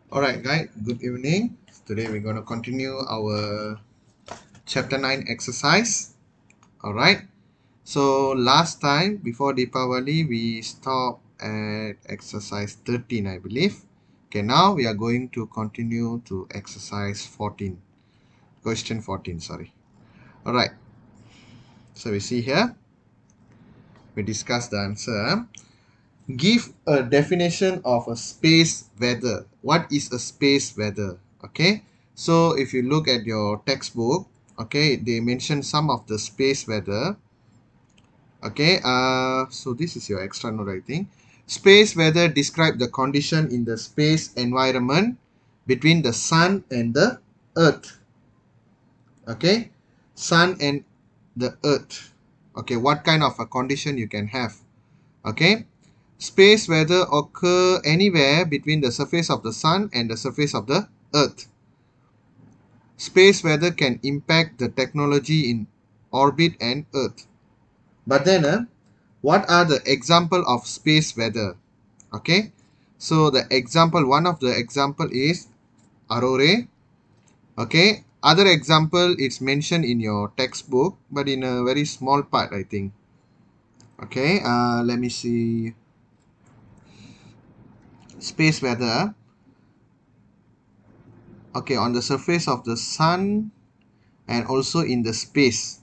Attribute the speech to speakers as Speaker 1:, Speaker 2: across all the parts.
Speaker 1: Alright guys, good evening. Today we're going to continue our chapter 9 exercise. Alright, so last time before Deepavali we stopped at exercise 13 I believe. Okay, now we are going to continue to exercise 14. Question 14, sorry. Alright, so we see here, we discuss the answer. Give a definition of a space weather. What is a space weather? Okay, so if you look at your textbook, okay, they mention some of the space weather. Okay, so this is your extra note, I think. Space weather describe the condition in the space environment between the sun and the earth. Okay, sun and the earth. Okay, what kind of a condition you can have? Okay, space weather occur anywhere between the surface of the sun and the surface of the earth. Space weather can impact the technology in orbit and earth. But then, what are the example of space weather? Okay, so the example, one of the example is aurora. Okay, other example it's mentioned in your textbook, but in a very small part, I think. Okay, let me see. Space weather. Okay, on the surface of the sun and also in the space.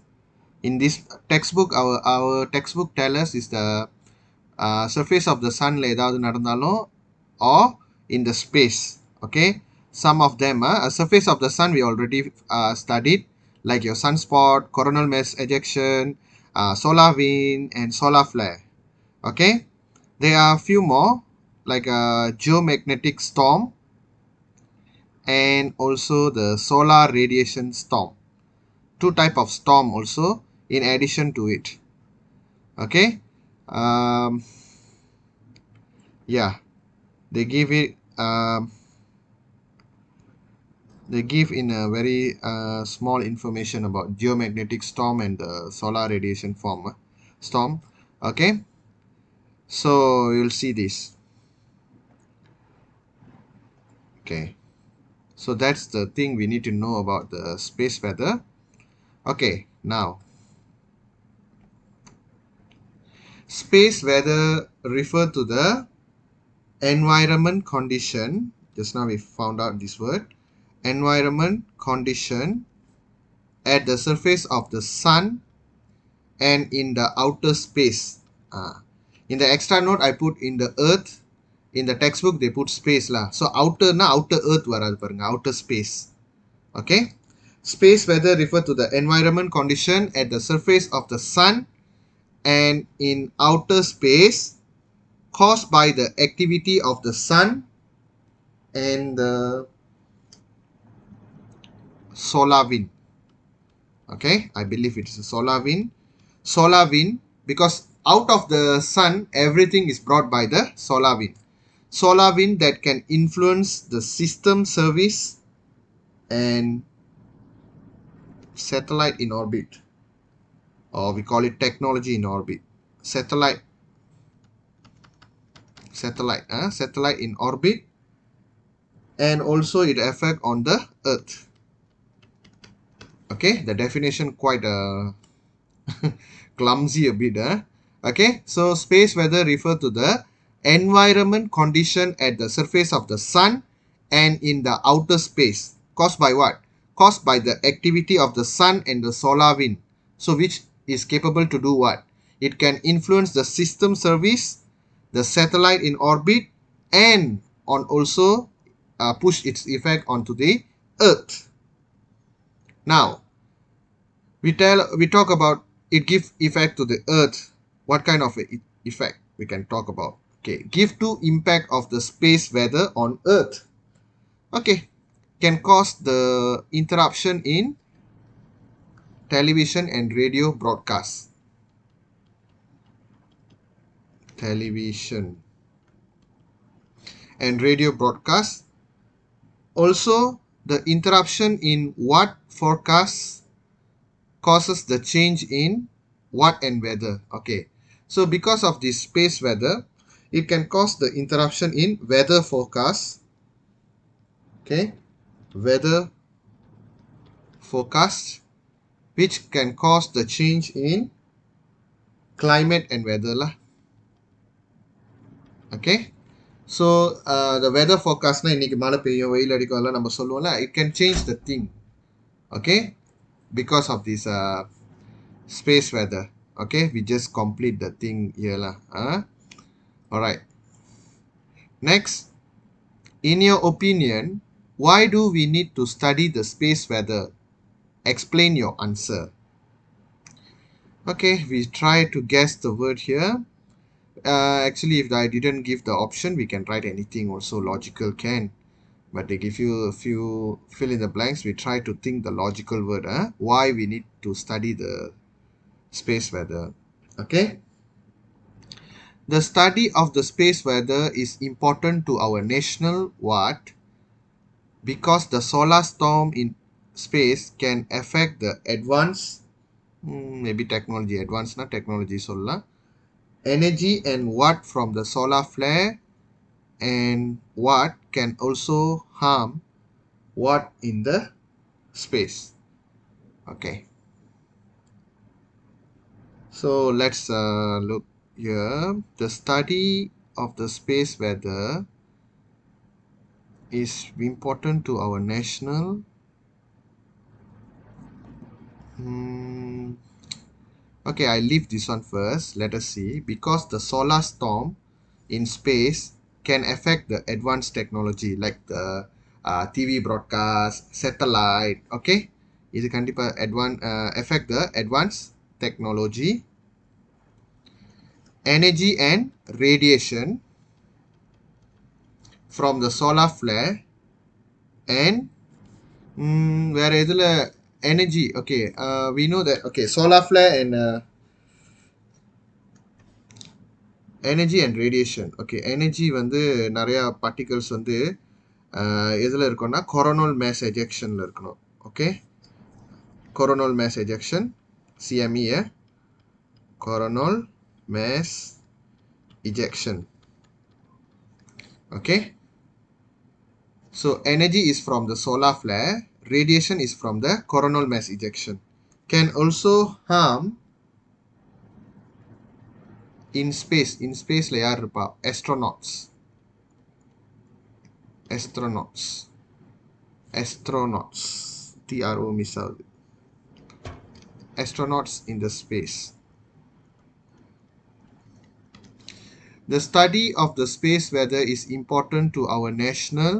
Speaker 1: In this textbook, our textbook tell us is the surface of the sun ஏதாவது நடந்தாலும் or in the space. Okay, some of them surface of the sun we already studied, like your sunspot, coronal mass ejection, solar wind and solar flare. Okay, there are a few more like a geomagnetic storm and also the solar radiation storm. Two type of storm also in addition to it. Okay, um, yeah, they give it they give in a very small information about geomagnetic storm and the solar radiation storm. Okay, so you'll see this. Okay, so that's the thing we need to know about the space weather. Okay, now space weather refer to the environment condition. Just now we found out this word. Environment condition at the surface of the sun and in the outer space. In the extra note I put in the earth. In the textbook they put space lah. So outer na outer earth varadu parunga, outer space. Okay. Space weather refer to the environment condition at the surface of the sun and in outer space caused by the activity of the sun and the solar wind. Okay, I believe it's a solar wind. Solar wind, because out of the sun everything is brought by the solar wind. Solar wind that can influence the system service and satellite in orbit, or we call it technology in orbit. Satellite in orbit, and also it affect on the earth. Okay, the definition quite clumsy a bit. Okay, so space weather refer to the environment condition at the surface of the sun and in the outer space caused by what? Caused by the activity of the sun and the solar wind. So which is capable to do what? It can influence the system service, the satellite in orbit, and on also push its effect onto the earth. Now we talk about it give effect to the earth. What kind of effect we can talk about? Okay, give to impact of the space weather on earth. Okay, can cause the interruption in television and radio broadcast. Television and radio broadcast. Also, the interruption in what forecast causes the change in what and weather. Okay, so because of this space weather, it can cause the interruption in weather forecast Okay, weather forecast, which can cause the change in climate and weather lah. Okay, so the weather forecast na இன்னைக்கு மழை பெய்யும் வெயில் அடிக்கும் அதெல்லாம் நம்ம சொல்லுவோம்ல, it can change the thing. Okay, because of this space weather. Okay, we just complete the thing here lah. All right, next, in your opinion, why do we need to study the space weather? Explain your answer. Okay, we try to guess the word here. Actually, if I didn't give the option, we can write anything also. Logical can. But they give you a few fill in the blanks. We try to think the logical word. Why we need to study the space weather. Okay. The study of the space weather is important to our national what? Because the solar storm in space can affect the advanced maybe technology, advanced not technology solar energy and what from the solar flare, and what can also harm what in the space. Okay, so let's look here. The study of the space weather is important to our national okay, I leave this one first. Let us see. Because the solar storm in space can affect the advanced technology like the TV broadcast, satellite. Okay, இது கண்டிப்பா affect the advanced technology, energy and radiation from the solar flare and வேற எதுல energy. Okay, we know that. Okay, solar flare and energy and radiation. Okay, energy வந்து நிறையா particles வந்து எதில் இருக்கும்னா coronal mass எஜெக்ஷனில் இருக்கணும். Okay, coronal mass ejection CME coronal mass ejection. Okay, so energy is from the solar flare, radiation is from the coronal mass ejection. Can also harm in space. In space la yaar irpa? Astronauts. TRO miss ஆகுது. Astronauts in the space. The study of the space weather is important to our national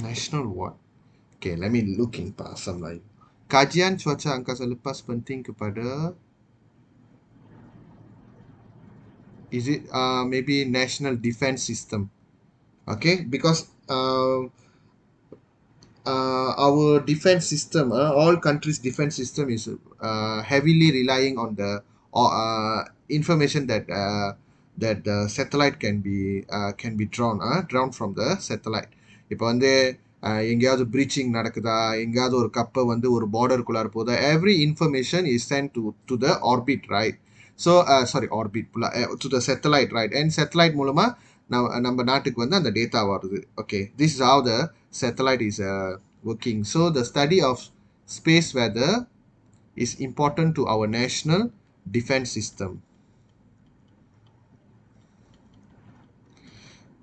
Speaker 1: national what? Okay, let me look in some line. Kajian cuaca angkasa lepas penting kepada, is it maybe national defense system? Okay, because our defense system, all countries' defense system is heavily relying on the information that the satellite can be drawn from the satellite. இப்போ வந்து எங்கேயாவது breaching நடக்குதா, எங்கேயாவது ஒரு கப்பை வந்து ஒரு பார்டருக்குள்ளார போதா, every information is sent to the orbit, right? So sorry, orbit to the satellite, right? And satellite மூலமா நம்ம நாட்டுக்கு வந்து அந்த டேட்டா வருது. Okay, this is how the satellite is working. So the study of space weather is important to our national defense system.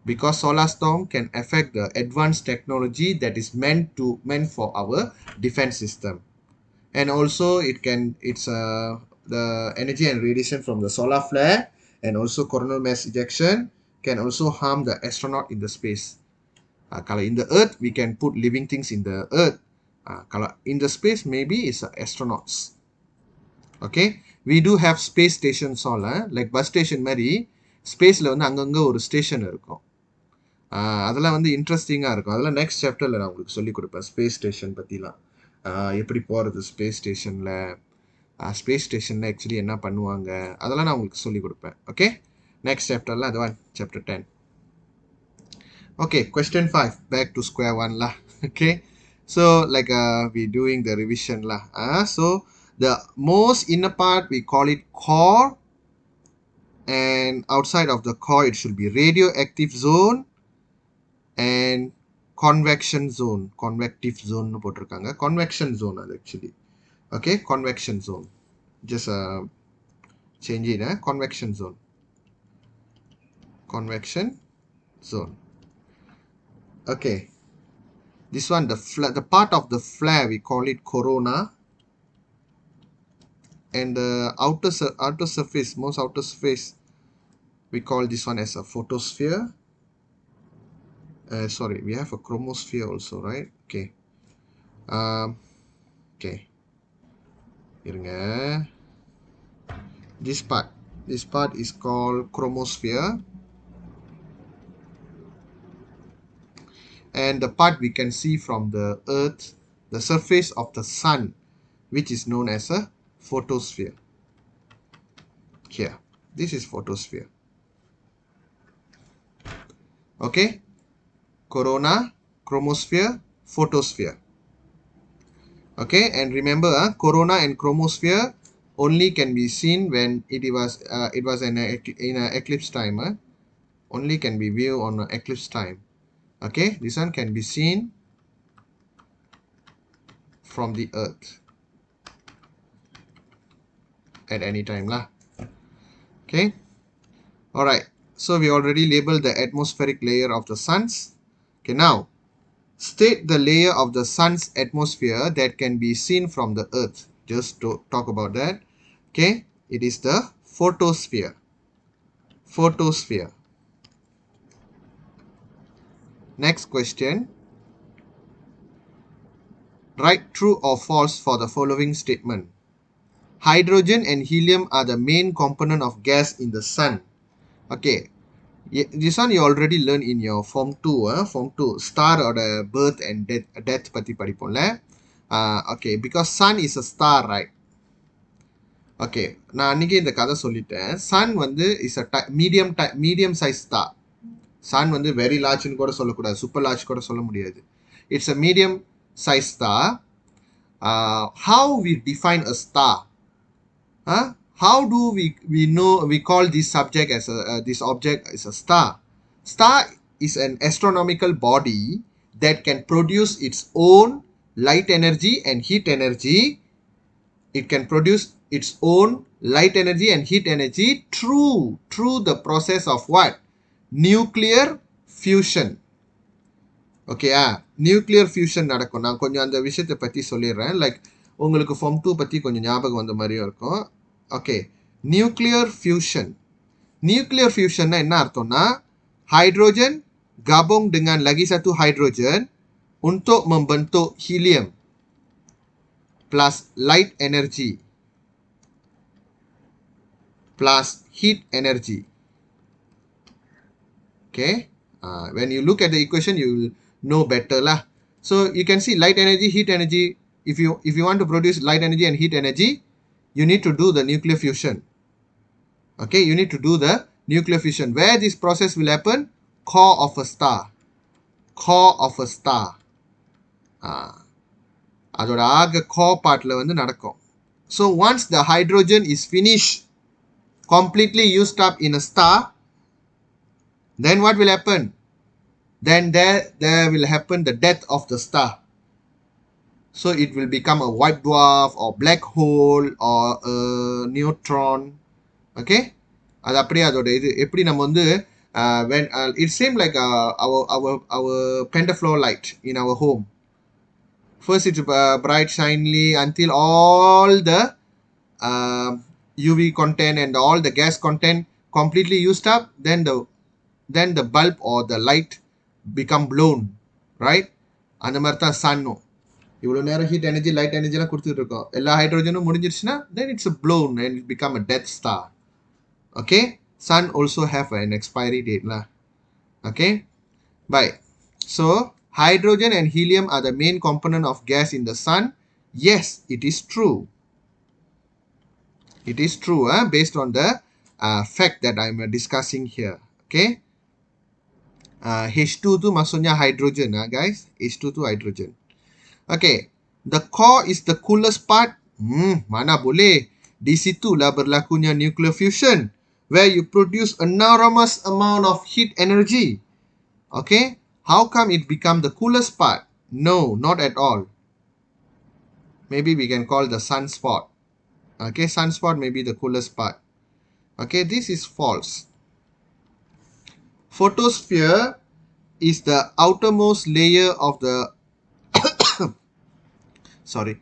Speaker 1: Because solar storm can affect the advanced technology that is meant for our defense system. And also it's the energy and radiation from the solar flare and also coronal mass ejection can also harm the astronaut in the space. Kalau in the earth we can put living things in the earth. Kalau in the space maybe it's astronauts. Okay, we do have space stations all like bus station மாதிரி ஸ்பேஸில் வந்து அங்கங்கே ஒரு station இருக்கும். அதெல்லாம் வந்து இன்ட்ரெஸ்டிங்காக இருக்கும். அதெல்லாம் நெக்ஸ்ட் சாப்டரில் நான் உங்களுக்கு சொல்லிக் கொடுப்பேன் ஸ்பேஸ் ஸ்டேஷன் பற்றிலாம். எப்படி போகிறது ஸ்பேஸ் ஸ்டேஷனில், ஸ்பேஸ் ஸ்டேஷனில் ஆக்சுவலி என்ன பண்ணுவாங்க, அதெல்லாம் நான் உங்களுக்கு சொல்லிக் கொடுப்பேன். ஓகே, நெக்ஸ்ட் சாப்டரில் அது one chapter 10. Okay, question 5, back to square one lah. Okay, so like we doing the revision lah. So the most inner part we call it core, and outside of the core it should be radioactive zone and convection zone. Convective zone nu போட்டிருக்காங்க. Convection zone அது actually. Okay, convection zone. Just change it. Convection zone. Convection zone. Okay. This one, the part of the flare, we call it corona. And the outer surface, most outer surface, we call this one as a photosphere. Sorry, we have a chromosphere also, right? Okay. Okay. இருங்க. This part is called chromosphere. And the part we can see from the earth, the surface of the sun, which is known as a photosphere. Here, this is photosphere. Okay, corona, chromosphere, photosphere. Okay, and remember, corona and chromosphere only can be seen when it was in a eclipse time. Only can be viewed on an eclipse time. Okay, this one can be seen from the earth at any time lah. Okay, all right. So we already labeled the atmospheric layer of the suns. Okay, now state the layer of the sun's atmosphere that can be seen from the earth. Just to talk about that. Okay, it is the photosphere. Photosphere. Next question. Write true or false for the following statement. Hydrogen and helium are the main component of gas in the sun. Okay, this one you already learned in your form 2. Form 2 star or the birth and death பத்தி படிப்போம்ல. Okay, because sun is a star, right? Okay, நான் அன்னைக்கு இந்த கதை சொல்லிட்டேன். Sun வந்து is a medium size star. Sun வந்து very large ன்னு கூட சொல்லக்கூடாது, super large கூட சொல்ல முடியாது. It's a medium size star. How we define a star? How do we know, we call this subject as this object as a star? Star is an astronomical body that can produce its own light energy and heat energy. It can produce its own light energy and heat energy through the process of what? Nuclear fusion. Okay, nuclear fusion நடக்கும். நான் கொஞ்சம் அந்த விஷயத்தை பத்தி சொல்லிடுறேன். Like உங்களுக்கு form 2 பத்தி கொஞ்சம் ஞாபகம் வந்த மாதிரியும் இருக்கும். Okay, nuclear fusion. Nuclear fusion என்ன அர்த்தம்னா hydrogen gabung dengan lagi satu hydrogen untuk membentuk helium plus light energy plus heat energy. Okay, when you look at the equation you will know better lah. So you can see light energy, heat energy. If you want to produce light energy and heat energy, you need to do the nuclear fusion. Okay, you need to do the nuclear fusion. Where this process will happen? Core of a star. Core of a star. அதோட ஆக core partல வந்து நடக்கும். So once the hydrogen is finished, completely used up in a star, then what will happen? Then there will happen the death of the star. So it will become a white dwarf or black hole or a neutron. Okay, அது அப்படியே அதோட இது எப்படி நம்ம வந்து when it seemed like our pentafloor light in our home. First it's bright shiny until all the UV content and all the gas content completely used up, then the bulb or the light become blown, right? அந்த மாதிரி தான் சன்னும் இவ்வளோ நேரம் heat energy light எனர்ஜிலாம் கொடுத்துட்டு இருக்கோம். எல்லா ஹைட்ரோஜனும் முடிஞ்சிருச்சுன்னா then it's a blown and it become a death star. Okay, sun also have an expiry date lah. Okay, bye. So hydrogen and helium are the main component of gas in the sun. Yes, it is true. It is true, based on the fact that I'm discussing here. Okay, H2 tu maksudnya hydrogen, guys. H2 tu hydrogen. Okay, the core is the coolest part. Mana boleh? Di situlah berlakunya nuclear fusion. where you produce enormous amount of heat energy. Okay, how come it become the coolest part? No, not at all. Maybe we can call the sunspot. Okay, sunspot may be the coolest part. Okay, this is false. Photosphere is the outermost layer of the sorry.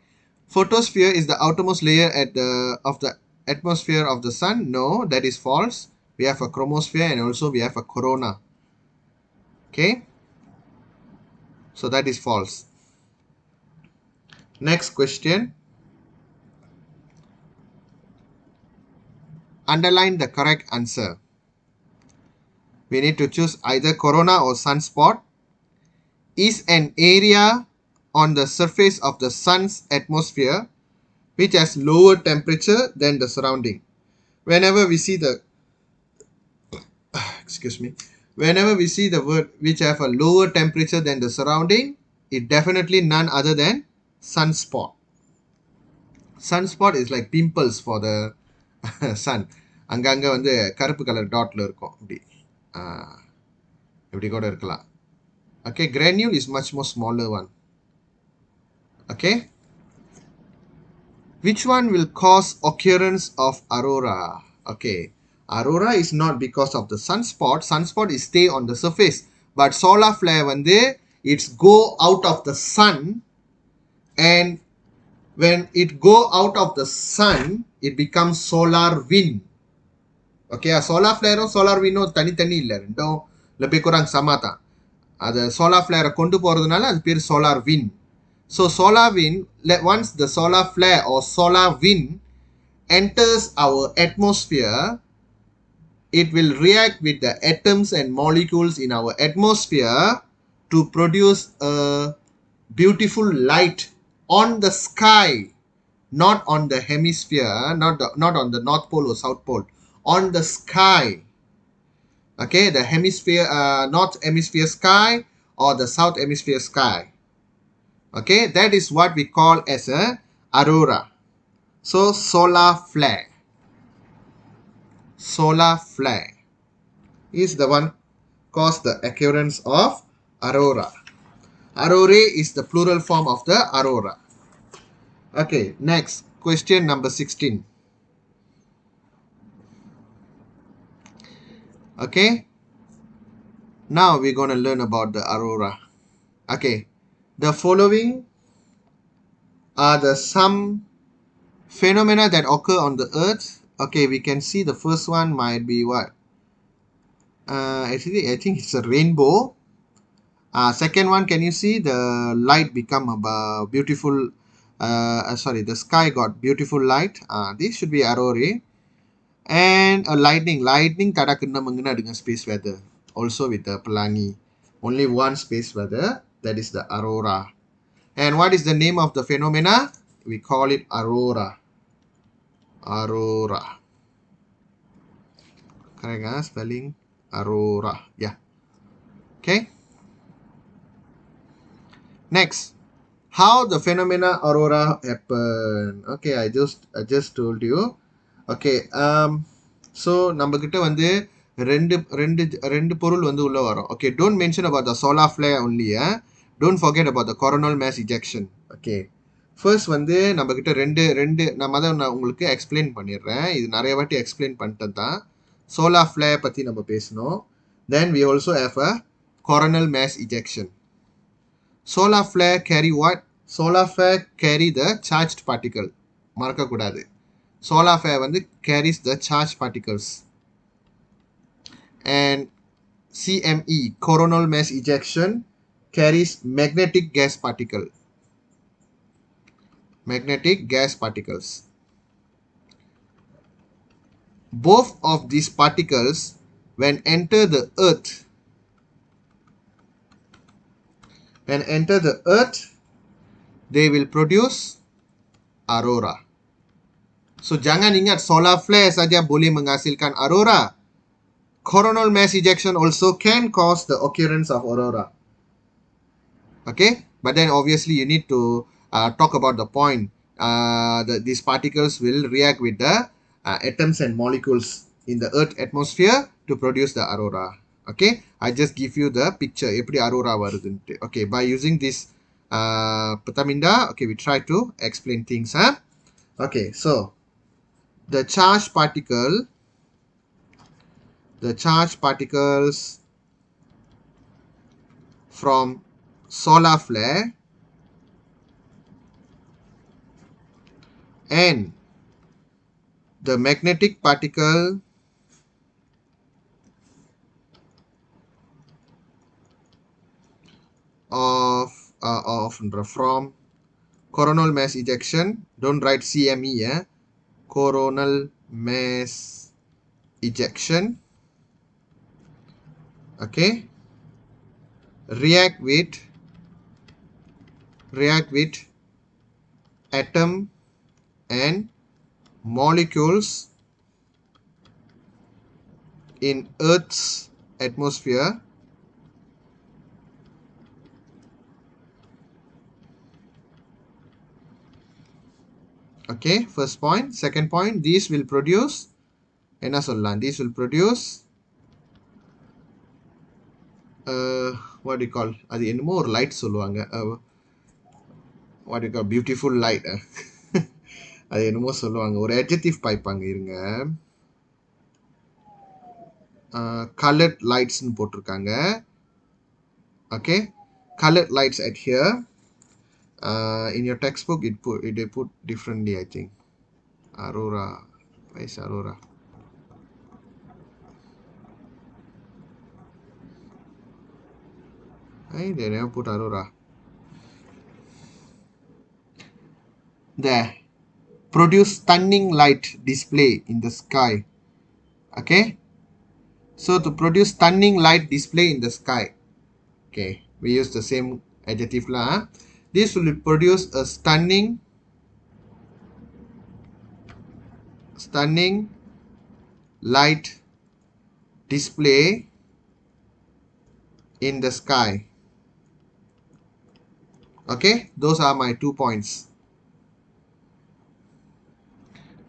Speaker 1: Photosphere is the outermost layer of the atmosphere of the sun. No, that is false. We have a chromosphere and also we have a corona. Okay, so that is false. Next question. Underline the correct answer. We need to choose either corona or sunspot. Is an area on the surface of the sun's atmosphere which has lower temperature than the surrounding. Whenever we see the excuse me, whenever we see the word which have a lower temperature than the surrounding, it definitely none other than sunspot. Sunspot is like pimples for the sun. அங்கங்க வந்து கருப்பு colour டாட்ல இருக்கும் இப்படி இப்படி கூட இருக்கலாம். Okay, granule is much more smaller one. Okay, which one will cause occurrence of aurora? Okay, aurora is not because of the sunspot. Sunspot is stay on the surface, but solar flare வந்து it's go out of the sun, and when it go out of the sun it becomes solar wind. Okay, solar flare or solar wind தனித்தனி இல்லை, ரெண்டும் lebih kurang sama தான். அது solar flare கொண்டு போறதுனால அது பேர் solar wind. So solar wind, once the solar flare or solar wind enters our atmosphere, it will react with the atoms and molecules in our atmosphere to produce a beautiful light on the sky, not on the hemisphere, not on the North Pole or South Pole, on the sky. Okay, the hemisphere, North Hemisphere sky or the South Hemisphere sky. Okay, that is what we call as a aurora. So solar flare. Solar flare is the one cause the occurrence of aurora. Aurorae is the plural form of the aurora. Okay, next question number 16. Okay, now we're going to learn about the aurora. Okay, the following are the some phenomena that occur on the earth. Okay, we can see the first one might be what? Actually, I think it's a rainbow. Second one, can you see the light become a beautiful, sorry, the sky got beautiful light. This should be aurorae. And a lightning tada kena mengena dengan space weather, also with the pelangi. Only one space weather, that is the aurora. And what is the name of the phenomena? We call it aurora. Aurora. Correct, spelling aurora. Yeah. Okay. Next, how the phenomena aurora happen? Okay, I just told you. Okay, so நம்ம கிட்ட வந்து ரெண்டு ரெண்டு ரெண்டு பொருள் வந்து உள்ள வரும். Okay, don't mention about the solar flare only. Don't forget about the coronal mass ejection. Okay, first வந்து நம்ம கிட்ட ரெண்டு ரெண்டு நான் உங்களுக்கு எக்ஸ்பிளைன் பண்ணிடுறேன். இது நிறைய வாட்டி எக்ஸ்பிளைன் பண்ணிட்டேன் தான். solar flare பத்தி நம்ம பேசணும். Then we also have a coronal mass ejection. Solar flare carry what? Solar flare carry the charged particle. மறக்க கூடாது. Solar flare வந்து carries the charged particles. And CME, coronal mass ejection, carries magnetic gas particle. Magnetic gas particles. Both of these particles, when enter the earth, they will produce aurora. So jangan ingat solar flare saja boleh menghasilkan aurora. Coronal mass ejection also can cause the occurrence of aurora. Okay, but then obviously you need to talk about the point. These particles will react with the atoms and molecules in the Earth atmosphere to produce the aurora. Okay, I just give you the picture. Eppadi aurora varudunnu. Okay, by using this Pathaminda, okay, we try to explain things. Huh? Okay, so the charged particles from solar flare and the magnetic particle of from coronal mass ejection. Don't write CME, yeah. Coronal mass ejection. Okay. React with atom and molecules in Earth's atmosphere. Okay, first point. Second point, these will produce என்ன சொல்லலாம், these will produce what do you call, அது என்னமோ ஒரு light சொல்லுவாங்க, what do you call, beautiful light. அது என்னமோ சொல்லுவாங்க, ஒரு adjective பாய்ப்பாங்க இருங்க. Colored lights னு போட்டிருக்காங்க. Okay, colored lights at here. In your textbook they put differently, I think. Aurora, where is aurora? Hey, they never put aurora. There. Produce stunning light display in the sky. Okay. So to produce stunning light display in the sky. Okay. We use the same adjective lah. This will produce a stunning light display in the sky. Okay. Those are my 2 points.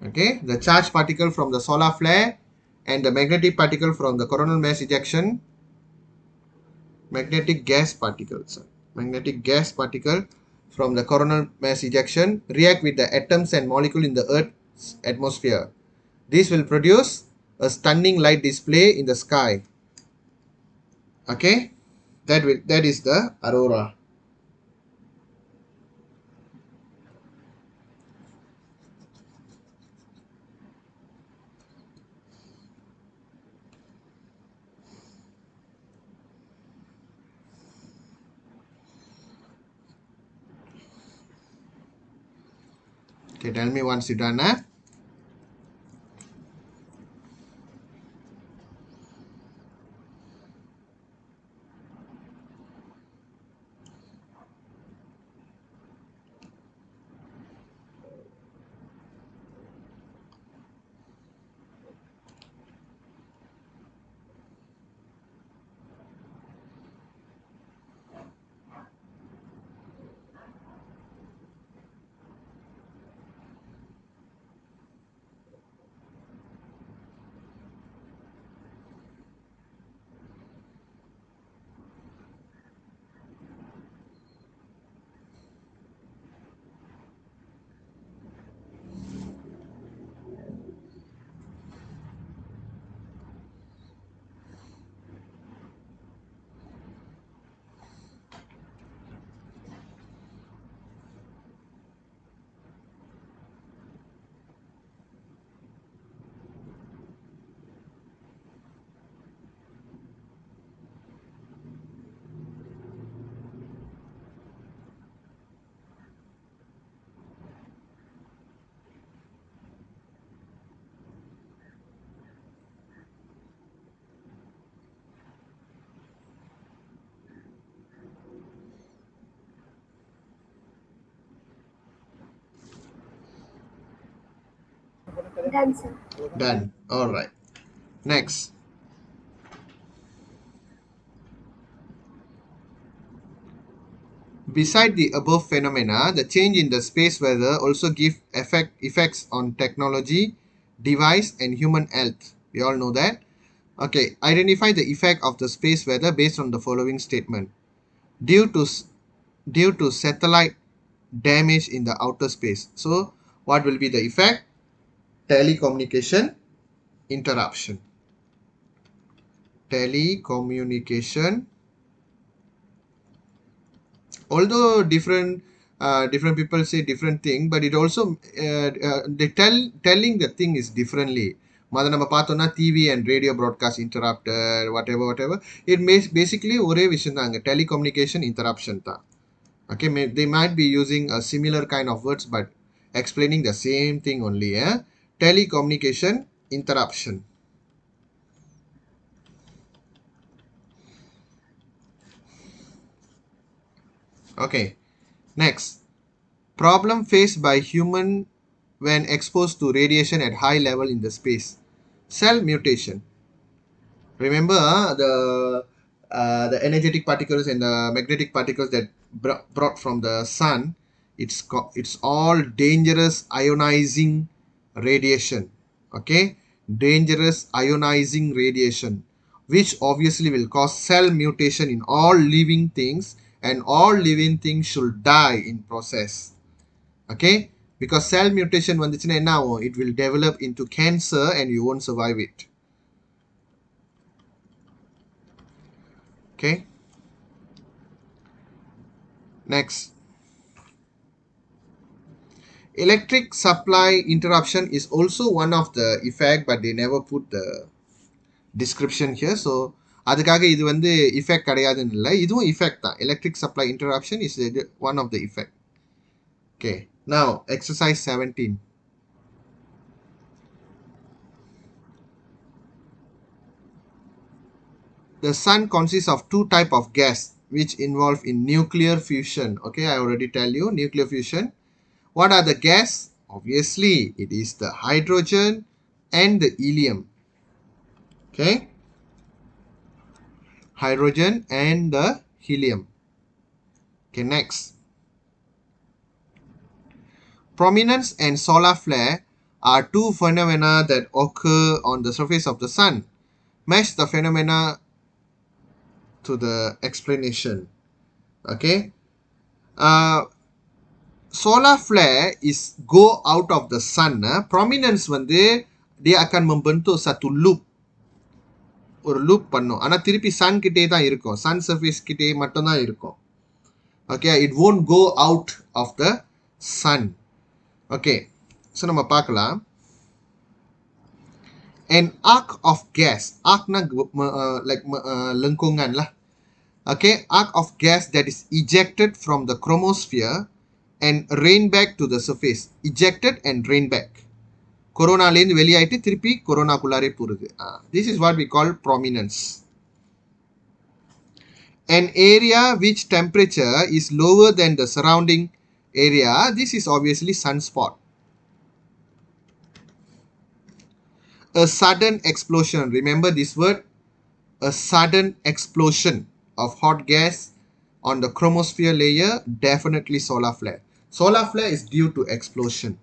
Speaker 1: Okay, the charged particle from the solar flare and the magnetic particle from the coronal mass ejection, magnetic gas particle from the coronal mass ejection react with the atoms and molecule in the Earth's atmosphere. This will produce a stunning light display in the sky. Okay, that is the aurora. Okay, tell me once you done.
Speaker 2: Done, sir.
Speaker 1: Done. All right. Next. Beside the above phenomena, the change in the space weather also give effects on technology, device and human health. We all know that. Okay, identify the effect of the space weather based on the following statement. Due to satellite damage in the outer space. So what will be the effect? Telecommunication interruption. Telecommunication. Although different people say different thing, but it also they telling the thing is differently. மத நம்ம பார்த்தோம்னா TV and radio broadcast interrupted whatever it means basically ஒரே விஷயம் தாங்க telecommunication interruption தான். Okay, they might be using a similar kind of words but explaining the same thing only. Telecommunication interruption. Okay, next. Problem faced by human when exposed to radiation at high level in the space. Cell mutation. Remember the energetic particles and the magnetic particles that brought from the sun. It's all dangerous ionizing radiation. Okay, dangerous ionizing radiation, which obviously will cause cell mutation in all living things, and all living things should die in process. Okay, because cell mutation வந்துச்சுன்னா என்ன ஆகும்? It will develop into cancer and you won't survive it. Okay, next. Electric supply interruption is also one of the effect, but they never put the description here. So அதுக்காக இது வந்து effect கிடையாதுன்னு இல்லை, இதுவும் effect தான். Electric supply interruption is one of the effect. Okay, now exercise 17. The sun consists of two types of gas which involve in nuclear fusion. Okay, I already tell you nuclear fusion. What are the gas? Obviously, it is the hydrogen and the helium. Okay, hydrogen and the helium. Okay, next. Prominence and solar flare are two phenomena that occur on the surface of the sun. Match the phenomena to the explanation. Okay, solar flare is go out of the sun. Prominence வந்து dia akan membentuk satu loop, ஒரு loop பண்ணும். ஆனா திருப்பி Sun கிட்டே தான் இருக்கும், Sun surface கிட்டே மட்டும் தான் இருக்கும். Okay, it won't go out of the sun. Okay, so நம்ம பார்க்கலாம். An arc of gas, arc na like lengkungan lah. Okay, arc of gas that is ejected from the chromosphere and rain back to the surface. Ejected and rain back. கொரோனாலேருந்து வெளியாயிட்டு திருப்பி கொரோனாக்குள்ளாரே போகுது. This is what we call prominence. An area which temperature is lower than the surrounding area, this is obviously sunspot. A sudden explosion, remember this word, a sudden explosion of hot gas on the chromosphere layer, definitely solar flare. Solar flare is due to explosion.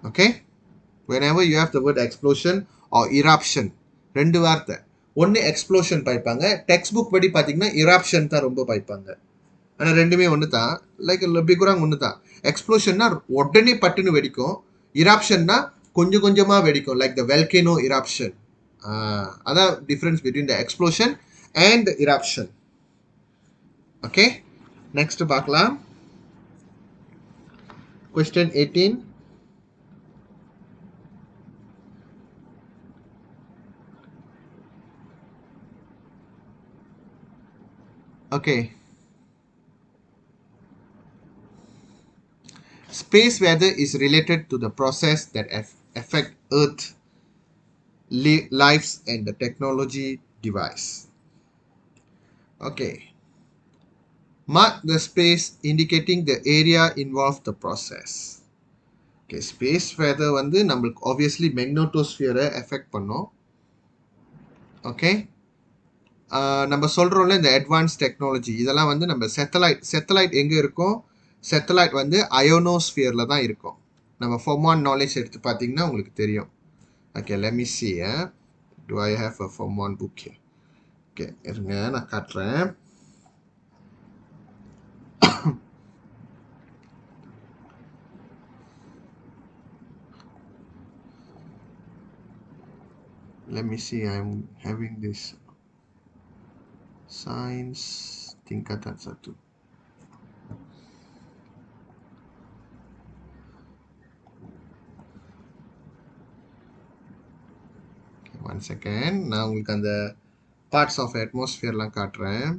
Speaker 1: Okay, whenever you have the word explosion or eruption, ரெண்டு வார்த்தை, ஒன்று explosion பாய்ப்பாங்க, text book படி பார்த்தீங்கன்னா இரப்ஷன் தான் ரொம்ப பாய்ப்பாங்க. ஆனால் ரெண்டுமே ஒன்று தான், லைக் பிகுராங் ஒன்று தான். எக்ஸ்ப்ளோஷன்னா உடனே பட்டுன்னு வெடிக்கும், இரப்ஷன்னா கொஞ்சம் கொஞ்சமாக வெடிக்கும், லைக் த வெல்கேனோ இரப்ஷன். அதான் difference between the explosion and the eruption. Okay, next பார்க்கலாம். Question 18. Okay. Space weather is related to the process that affect Earth lives and the technology device. Okay. Mark the space indicating the area involved the process. Okay, space weather வந்து நம்மளுக்கு obviously magnetosphere affect பண்ணும். Okay. நம்ம சொல்கிறோம்ல இந்த advance technology, இதெல்லாம் வந்து நம்ம satellite எங்கே இருக்கும்? சேட்டலைட் வந்து அயோனோஸ்பியரில் தான் இருக்கும். நம்ம ஃபார்ம் 1 நாலேஜ் எடுத்து பார்த்தீங்கன்னா உங்களுக்கு தெரியும். Okay, let me see. Do I have a Form 1 book here? Okay, இருங்க நான் காட்டுறேன். Let me see. I'm having this science tingkatan 1. Okay, 1 second. நான் உங்களுக்கு அந்த parts of atmosphere-லாம் காட்டுறேன்.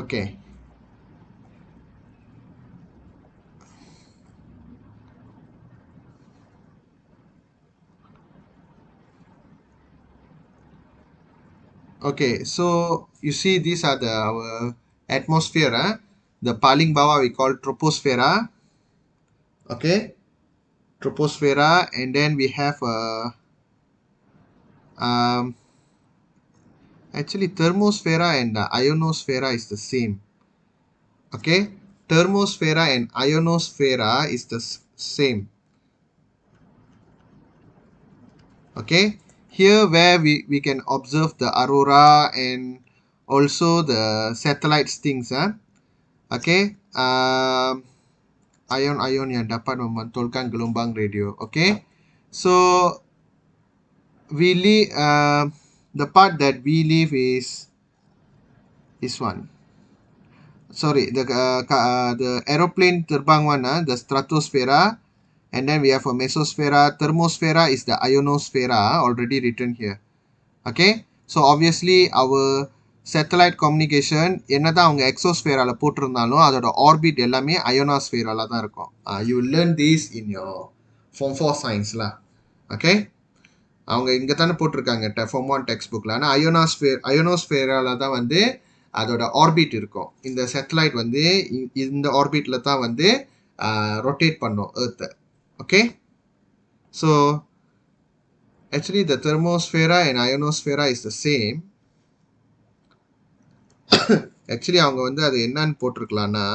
Speaker 1: Okay. Okay, so you see these are our atmosphere. The paling bawah we call troposphere. Okay, troposphere, and then we have um, actually thermosphere and ionosphere is the same. Okay, thermosphere and ionosphere is the same. Okay, here where we can observe the aurora and also the satellites things. Okay, ion yang dapat memantulkan gelombang radio. Okay, so we live the part that we live is this one. Sorry, the aeroplane terbang one, the stratosphere, and then we have a mesosphere. Thermosphere is the ionosphere, already written here. Okay, so obviously our satellite communication என்னதான் அவங்க எக்ஸோஸ்பியரால போட்டிருந்தாலும் அதோட orbit எல்லாமே அயோனாஸ்பியரால தான் இருக்கும். You will learn this in your Form 4 science lah. Okay, அவங்க இங்கே தானே போட்டிருக்காங்க Form 1 டெக்ஸ்ட் புக்கில். ஆனால் அயோனோஸ்பியரால தான் வந்து அதோட ஆர்பிட் இருக்கும். இந்த சேட்டலைட் வந்து இந்த ஆர்பிட்டில் தான் வந்து ரொட்டேட் பண்ணும் எர்த்தை. Okay, so actually the thermosphere and ionosphere is the same. Actually அவங்க வந்து அது என்னன்னு போட்டிருக்கலாம்னா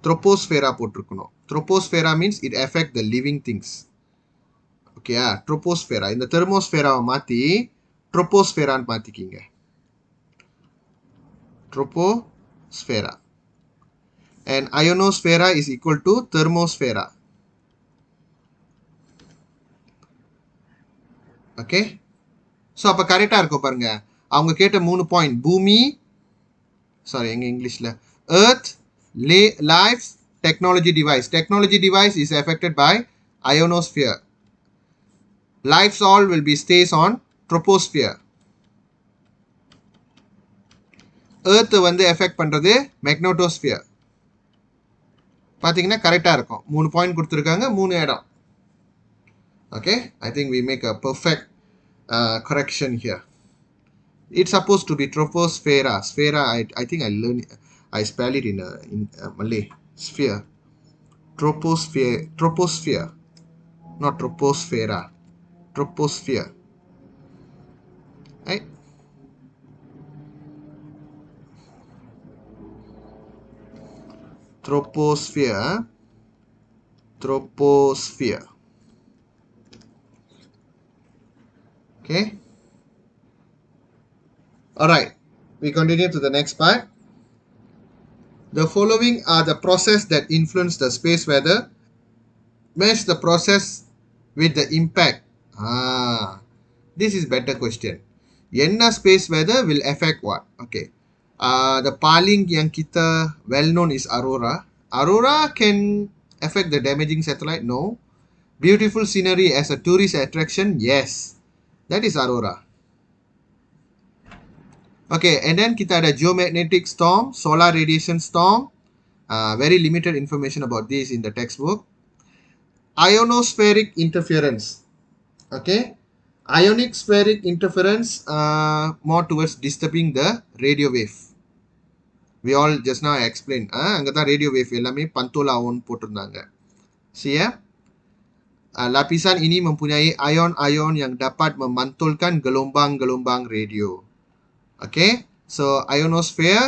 Speaker 1: ட்ரோபோஸ்பேரா போட்டிருக்கணும். Troposphere means it effect the living things. ஓகேயா, ட்ரோபோஸ்பேரா. இந்த தெர்மோஸ்பேராவை மாற்றி ட்ரோபோஸ்பேரான்னு மாற்றிக்கிங்க. Troposphere. And ionosphere is equal to thermosphere. Okay, so அப்போ கரெக்டாக இருக்கும் பாருங்க. அவங்க கேட்ட 3 பாயிண்ட் பூமி, சாரி எங்க இங்கிலீஷில் earth, life, technology device. Technology device is affected by ionosphere. Lives all will be stays on troposphere. Earth வந்து எஃபெக்ட் பண்ணுறது மேக்னோட்டோஸ்பியர். பார்த்தீங்கன்னா கரெக்டாக இருக்கும். 3 பாயிண்ட் கொடுத்துருக்காங்க, 3 இடம். Okay, I think we make a perfect correction here. It's supposed to be troposphere. Sphere, I think I learned, I spell it in Malay. Sphere. Troposphere. Not troposphere. Troposphere. Right? Troposphere. Troposphere. Okay. Alright. We continue to the next part. The following are the process that influence the space weather. Match the process with the impact. This is better question. Enna space weather will affect what? Okay. The paling yang kita well known is aurora. Aurora can affect the damaging satellite? No. Beautiful scenery as a tourist attraction? Yes. That is aurora. Okay, and then kita ada geomagnetic storm, solar radiation storm. Very limited information about this in the textbook. Ionospheric interference. Okay, ionic spheric interference more towards disturbing the radio wave. We all just now explained. அங்கே தான் radio wave எல்லாமே பந்தோலாவோன்னு போட்டிருந்தாங்க. See ya. Lapisan ini mempunyai ion-ion yang dapat memantulkan gelombang-gelombang radio. Okay, so ionosphere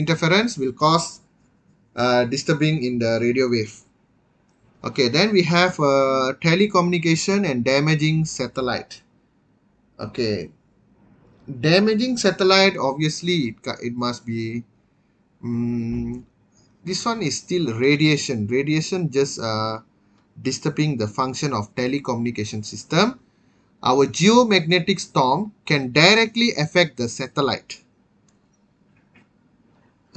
Speaker 1: interference will cause disturbing in the radio wave. Okay, then we have telecommunication and damaging satellite. Okay, damaging satellite, obviously it must be this one is still radiation just disturbing the function of telecommunication system. Our geomagnetic storm can directly affect the satellite.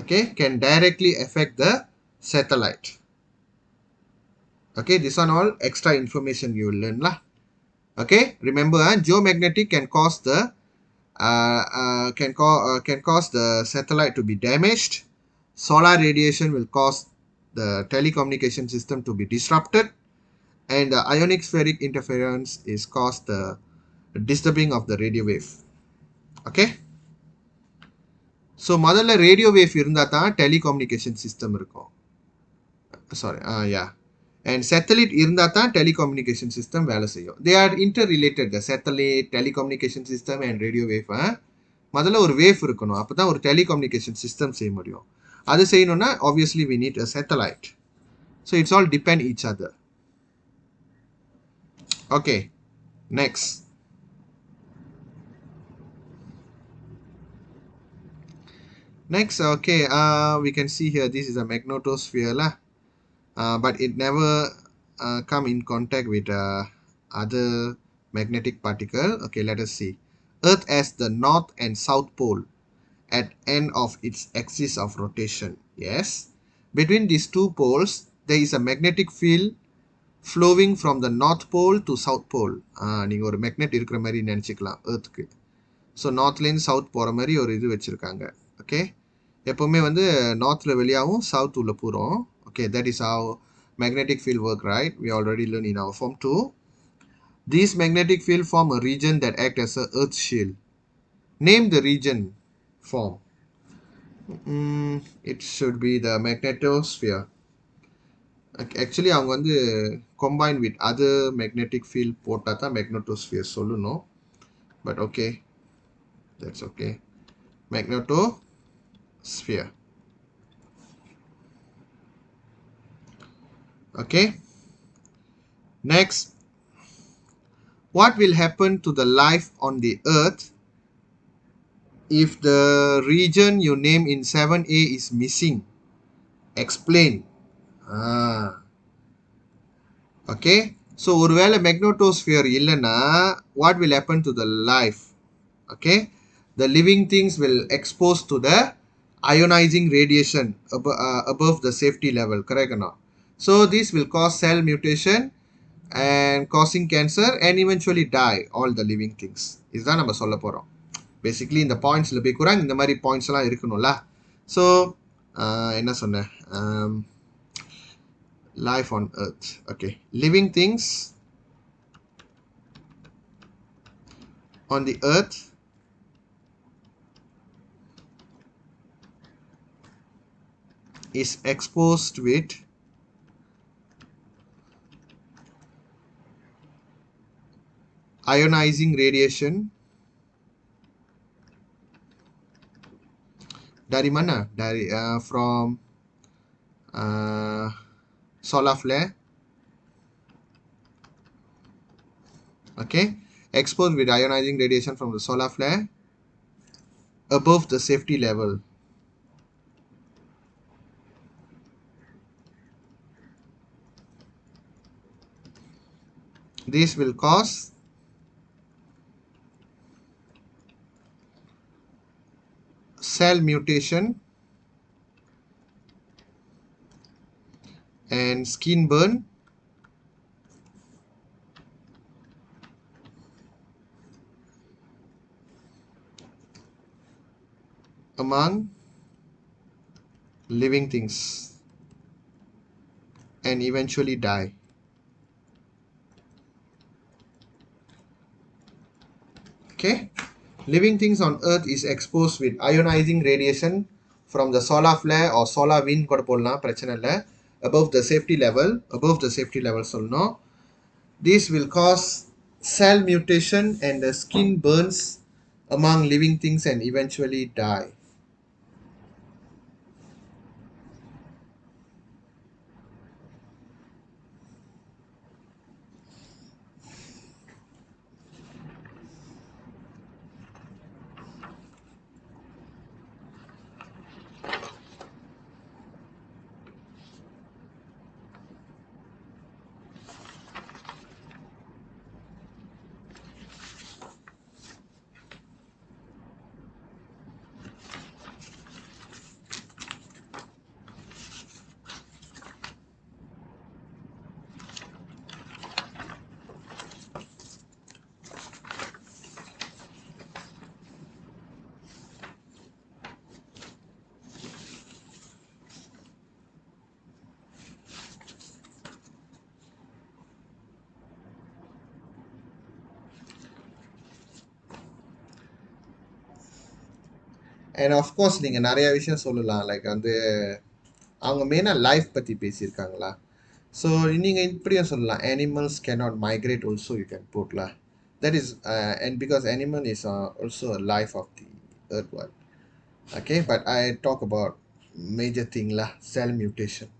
Speaker 1: Okay, can directly affect the satellite. Okay, this one all extra information you will learn lah. Okay, remember geomagnetic can cause the can cause the satellite to be damaged. Solar radiation will cause the telecommunication system to be disrupted, and the ionic spheric interference is caused the disturbing of the radio wave. Okay, so முதல்ல radio wave இருந்தா தான் telecommunication system இருக்கும். Sorry, yeah. And satellite இருந்தா தான் telecommunication system வேலை செய்யும். They are interrelated. The satellite, telecommunication system and radio wave. முதல்ல ஒரு wave இருக்கணும். அப்போ தான் ஒரு telecommunication system செய்ய முடியும். அது செய்யணும்னா obviously we need a satellite. So it's all depend each other. Okay, next. Next, okay, we can see here this is a magnetosphere lah. But it never come in contact with other magnetic particle. Okay, let us see. Earth as the north and south pole at end of its axis of rotation. Yes. Between these two poles, there is a magnetic field flowing from the north pole to south pole. நீங்கள் ஒரு magnet இருக்கிற மாதிரி நினச்சிக்கலாம் earthக்கு. So நார்த்லேருந்து south போகிற மாதிரி ஒரு இது வச்சுருக்காங்க. Okay, எப்போவுமே வந்து நார்த்தில் வெளியாகவும் சவுத் உள்ள போகிறோம். Okay, that is how magnetic field work, right? We already learned in our form 2. These magnetic field form a region that act as a earth shield. Name the region form. It should be the magnetosphere. Actually அவங்க வந்து combined with other magnetic field போட்டா தான் magnetosphere சொல்லணும். But okay, that's okay. Magnetosphere. Okay, next, what will happen to the life on the earth if the region you name in 7a is missing? Explain. Okay, so ஒருவேளை magnetosphere இல்லைன்னா what will happen to the life? Okay, the living things will expose to the ionizing radiation above the safety level, correct or not? So this will cause cell mutation and causing cancer and eventually die all the living things. இதுதான் நம்ம சொல்ல போகிறோம். Basically இந்த பாயிண்ட்ஸில் போய் கூட இந்த மாதிரி பாயிண்ட்ஸ்லாம் இருக்கணும்ல. ஸோ என்ன சொன்னேன், life on earth. Okay, living things on the earth is exposed with ionizing radiation. Dari mana? Dari from solar flare. Okay, exposed with ionizing radiation from the solar flare above the safety level. This will cause cell mutation and skin burn among living things and eventually die. Okay, living things on earth is exposed with ionizing radiation from the solar flare or solar wind கூட போடலாம் பிரச்சனை இல்லை above the safety level சொல்லணும். This will cause cell mutation and the skin burns among living things and eventually die. And of course நீங்கள் நிறைய விஷயம் சொல்லலாம் like வந்து அவங்க மெயினாக லைஃப் பற்றி பேசியிருக்காங்களா ஸோ நீங்கள் இப்படியும் சொல்லலாம் animals cannot migrate also you can put lah that is and because animal is also a life of the earth one okay but I talk about major thing lah cell mutation.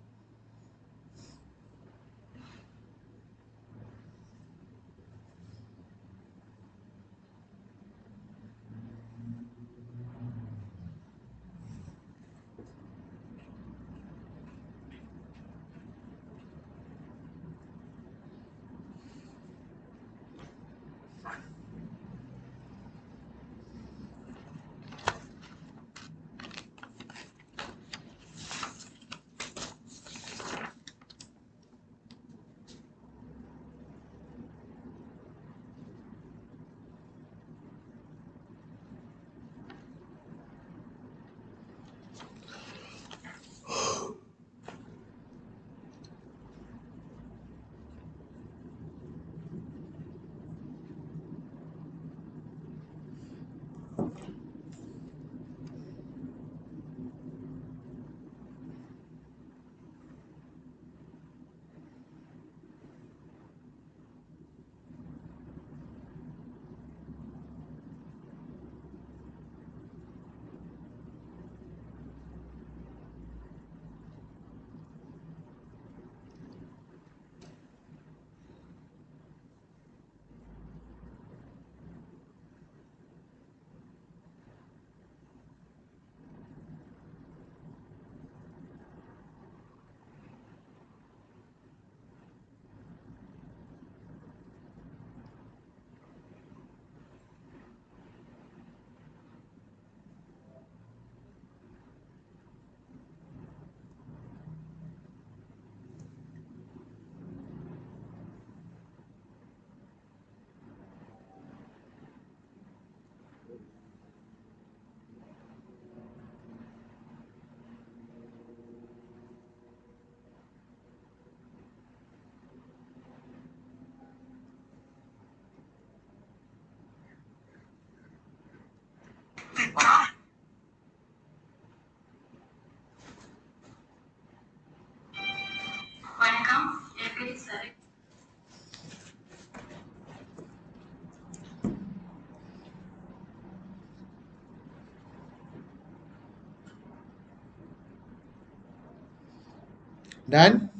Speaker 1: Done?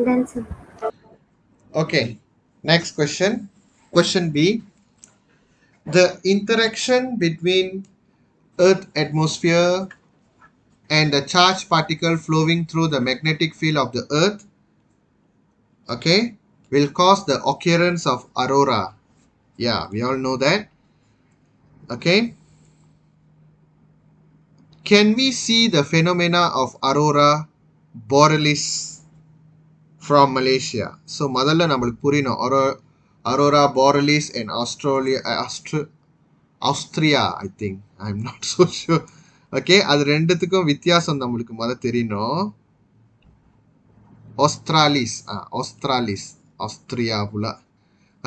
Speaker 2: Done, sir.
Speaker 1: Okay. Next question. Question B. The interaction between Earth atmosphere and the charged particle flowing through the magnetic field of the Earth, okay, will cause the occurrence of aurora. Yeah, we all know that. Okay. Can we see the phenomena of aurora borealis from Malaysia? So முதல்ல நம்மளுக்கு புரியணும் aurora borealis in Austria I think I'm not so sure. Okay, அது ரெண்டுத்துக்கும் வித்தியாசம் நம்மளுக்கு தெரியணும். Australis Austria pula.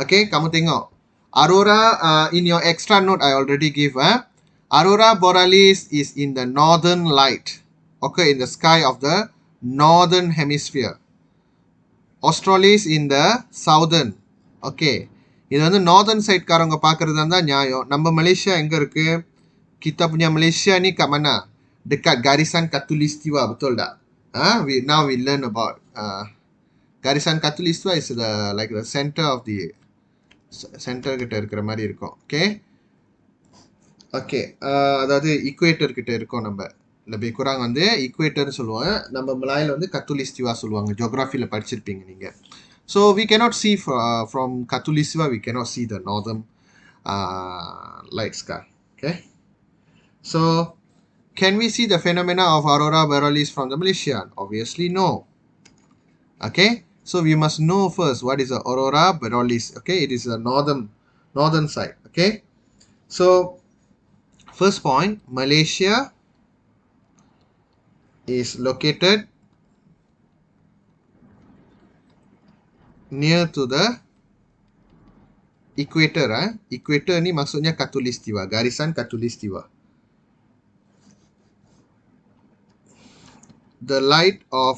Speaker 1: Okay, kamu tengok aurora in your extra note I already give Aurora borealis is in the northern light, occur in the sky of the northern hemisphere. Australis in the southern. Okay. இது வந்து northern side காரங்க பார்க்கறதா இருந்தா நியாயம். நம்ம Malaysia எங்க இருக்கு? Kita punya Malaysia ni kat mana? Dekat garisan khatulistiwa, betul tak? Now we learn about garisan khatulistiwa is the like the center of the center கிட்ட இருக்கிற மாதிரி இருக்கும். Okay. ஓகே, அதாவது ஈக்குவேட்டர் கிட்ட இருக்கோம் நம்ம. lebih kurang வந்து ஈக்குவேட்டர்னு சொல்லுவாங்க. நம்ம மலாயில் வந்து கத்துலிஸ்டிவா சொல்லுவாங்க. ஜியோகிராஃபியில் படிச்சிருப்பீங்க நீங்கள். So we cannot see from Katulistiwa, we cannot see the northern light sky. Okay. So can we see the phenomena of aurora borealis from the Malaysia? Obviously no. Okay. So we must know first what is the aurora borealis. Okay. It is the northern side. Okay. So first point, Malaysia is located near to the equator. Equator ni maksudnya khatulistiwa, garisan khatulistiwa. The light of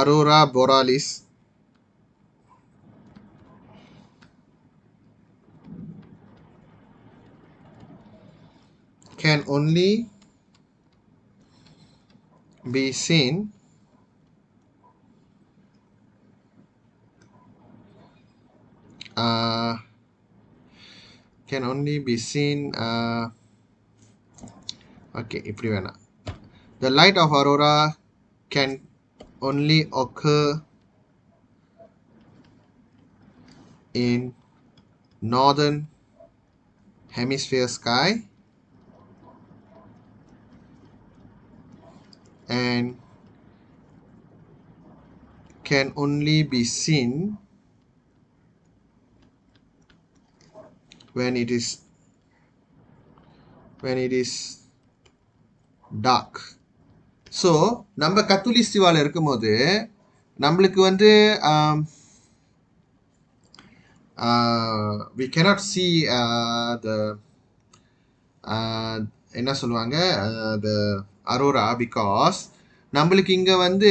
Speaker 1: aurora borealis can only be seen okay, இப்படி வேணாம். The light of aurora can only occur in northern hemisphere sky and can only be seen when it is dark. So நம்ம கத்துலிஸ்டிவாவில் இருக்கும்போது நம்மளுக்கு வந்து we cannot see the என்ன சொல்லுவாங்க the aurora because நம்மளுக்கு இங்கே வந்து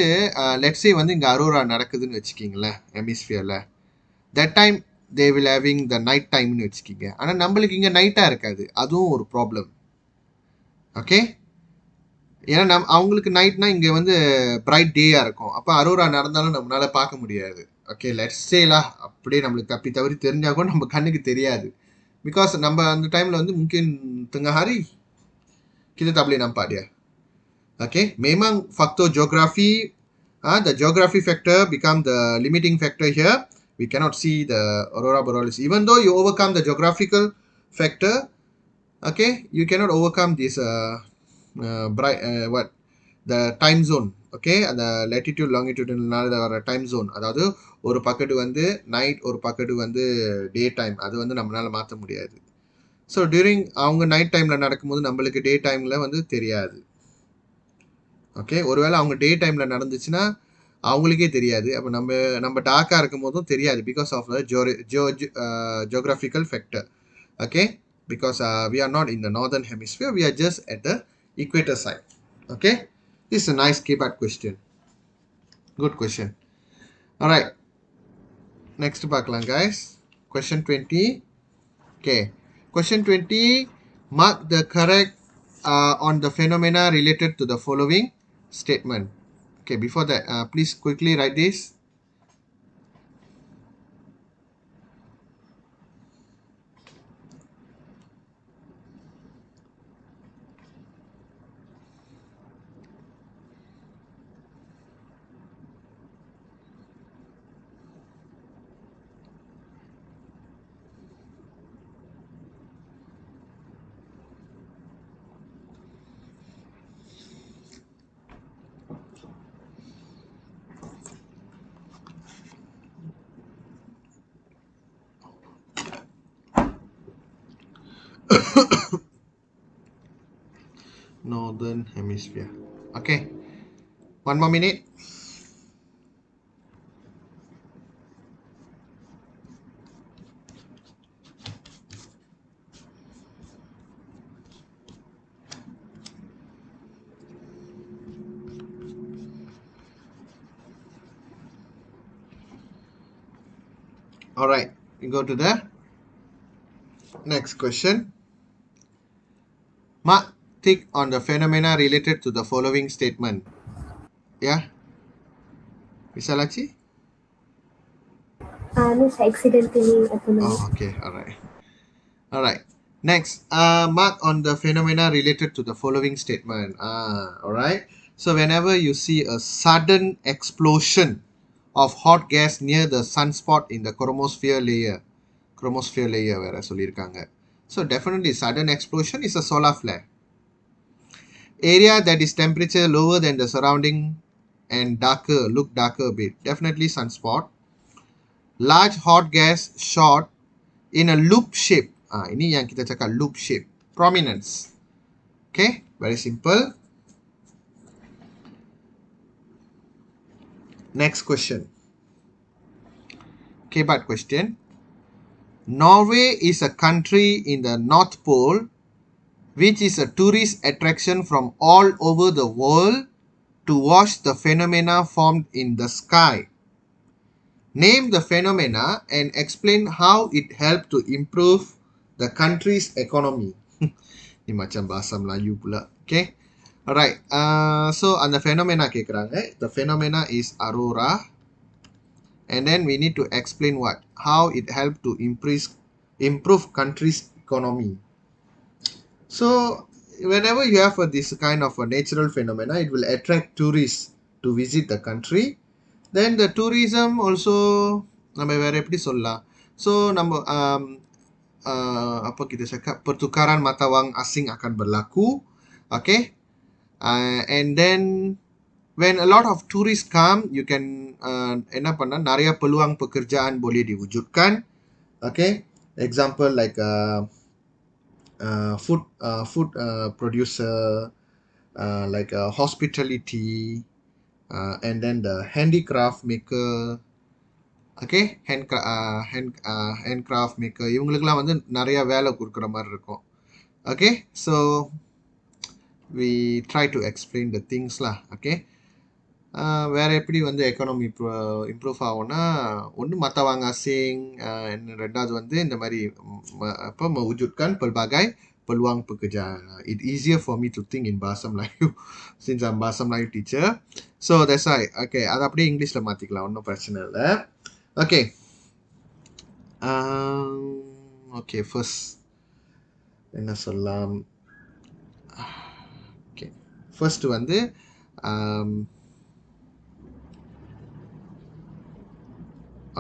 Speaker 1: let's say வந்து இங்கே aurora நடக்குதுன்னு வச்சுக்கிங்களேன் ஹெமிஸ்பியரில். that time they will having the night timeன்னு வச்சுக்கிங்க. ஆனால் நம்மளுக்கு இங்கே நைட்டாக இருக்காது, அதுவும் ஒரு ப்ராப்ளம். ஓகே. ஏன்னா அவங்களுக்கு நைட்னா இங்கே வந்து பிரைட் டேயாக இருக்கும். அப்போ அரோரா நடந்தாலும் நம்மளால பார்க்க முடியாது. ஓகே, லெட்ஸ் சேலா அப்படியே நம்மளுக்கு தப்பி தவறி தெரிஞ்சால் கூட நம்ம கண்ணுக்கு தெரியாது. பிகாஸ் நம்ம அந்த டைமில் வந்து mungkin tengah hari kita tak boleh nampak dia. Okay, memang faktor geografi, the geography factor become the limiting factor here. We cannot see the aurora borealis. Even though you overcome the geographical factor, okay, you cannot overcome this the time zone. Okay, அந்த latitude longitudinal வர time zone, அதாவது ஒரு bucket வந்து night, ஒரு bucket வந்து day time, அது வந்து நம்மளால மாற்ற முடியாது. ஸோ டியூரிங் அவங்க நைட் டைமில் நடக்கும்போது நம்மளுக்கு டே டைமில் வந்து தெரியாது. ஓகே, ஒருவேளை அவங்க டே டைமில் நடந்துச்சுன்னா அவங்களுக்கே தெரியாது. அப்போ நம்ம டார்க்காக இருக்கும் போதும் தெரியாது because of the geographical factor. Okay, because we are not in the northern hemisphere, we are just at the equator side. Okay, this is a nice keypad question. Good question. All right, next பார்க்கலாம் guys. Question 20. Okay, question 20, mark the correct on the phenomena related to the following statement. Okay, before that please quickly write this. Northern hemisphere. Okay, one more minute. All right, we go to the next question. Mark tick on the phenomena related to the following statement. Yeah, Visalachi?
Speaker 2: Miss accidentally opened the
Speaker 1: Oh, okay, all right. All right. Next, mark on the phenomena related to the following statement. All right. So whenever you see a sudden explosion of hot gas near the sunspot in the chromosphere layer வேற சொல்லியிருக்காங்க. So definitely sudden explosion is a solar flare. Area that is temperature lower than the surrounding and look darker a bit. Definitely sunspot. Large hot gas shot in a loop shape. Ini yang kita cakap loop shape. Prominence. Okay, very simple. Next question. Okay, but question. Norway is a country in the North Pole which is a tourist attraction from all over the world to watch the phenomena formed in the sky. Name the phenomena and explain how it helped to improve the country's economy. Ni macam bahasa Melayu pula. Okay. Alright. So அந்த phenomena கேக்குறாங்க. The phenomena is aurora. And then we need to explain what? How it helped to improve country's economy. So whenever you have this kind of a natural phenomena, it will attract tourists to visit the country. Then the tourism also நம்ம வேற எப்படி சொல்லலாம். So நம்ம apa kita cakap pertukaran mata wang asing akan berlaku. Okay. And then when a lot of tourists come, you can என்ன பண்ண நிறைய peluang pekerjaan boleh diwujudkan. Okay. Example like food producer, like hospitality, and then the handicraft maker. Okay, handcraft maker இவங்களுக்குலாம் வந்து நிறைய வேலை கொடுக்குற மாதிரி இருக்கும். Okay, so we try to explain the things lah. Okay, வேற எப்படி வந்து எக்கானமி இம்ப்ரூவ் ஆகும்னா ஒன்று மற்றவங்க asing, ரெண்டாவது வந்து இந்த மாதிரி apa mewujudkan pelbagai peluang pekerjaan. It easier for me to think in bahasa Melayu since I'm bahasa Melayu teacher. So that's why. Okay, அதை அப்படியே இங்கிலீஷில் மாற்றிக்கலாம், ஒன்றும் பிரச்சனை இல்லை. Okay. Okay, first என்ன சொல்லலாம். Okay, first வந்து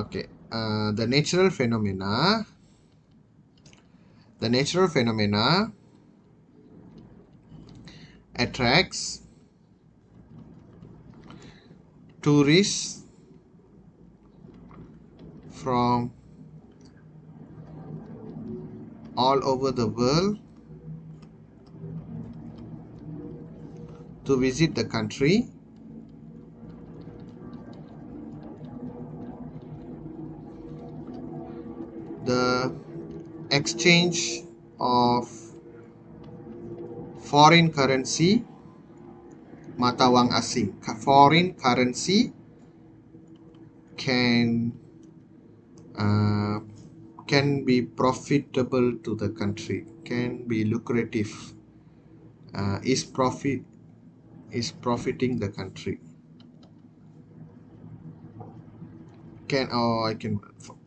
Speaker 1: okay, the natural phenomena attracts tourists from all over the world to visit the country. The exchange of foreign currency, mata wang asing, foreign currency can be profitable to the country, can be lucrative, is profiting the country.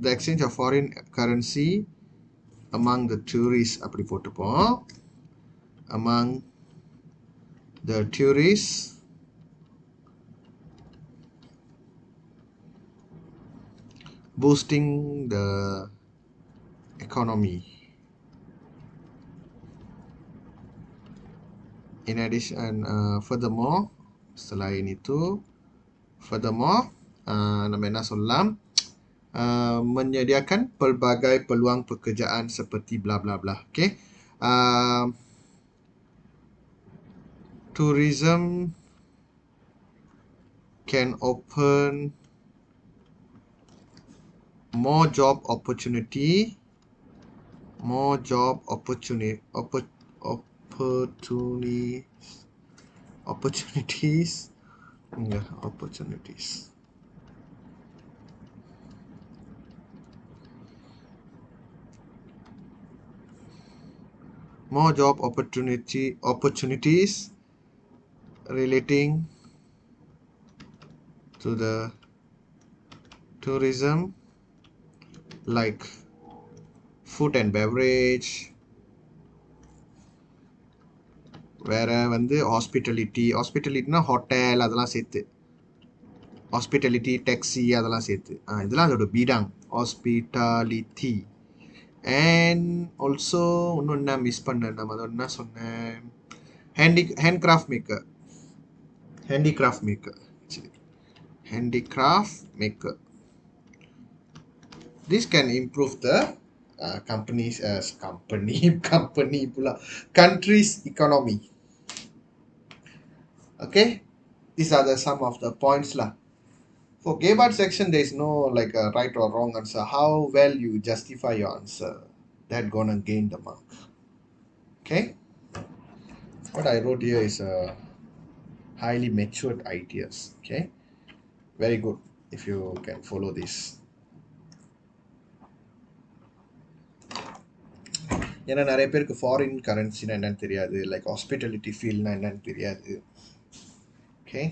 Speaker 1: The exchange of foreign currency among the tourists அப்படி போட்டுப்போம். Among the tourists boosting the economy. In addition, furthermore, selain itu, furthermore, நம்ம என்ன சொல்லலாம், menyediakan pelbagai peluang pekerjaan seperti bla bla bla. Okay. Tourism can open more job opportunities more job opportunities relating to the tourism, like food and beverage, வேற வந்து ஹாஸ்பிட்டலிட்டினா hotel அதெல்லாம் சேர்த்து, hospitality taxi அதெல்லாம் சேர்த்து, இதெல்லாம் அதோட பீடாங் ஹாஸ்பிட்டாலிட்டி. அண்ட் ஆல்சோ இன்னும் என்ன மிஸ் பண்ணேன், நம்ம அதை என்ன சொன்னேன், handcraft maker, handicraft maker actually, handicraft maker. This can improve the company's company pula country's economy. Okay, these are the some of the points lah. For Gebhardt section, there is no like a right or wrong answer. How well you justify your answer, that gonna gain the mark. Okay, what I wrote here is highly matured ideas. Okay, very good if you can follow this. ஏன்னா நிறைய பேருக்கு foreign கரன்சினா என்னன்னு தெரியாது, like hospitality ஃபீல்ட்னா என்னன்னு தெரியாது. Okay,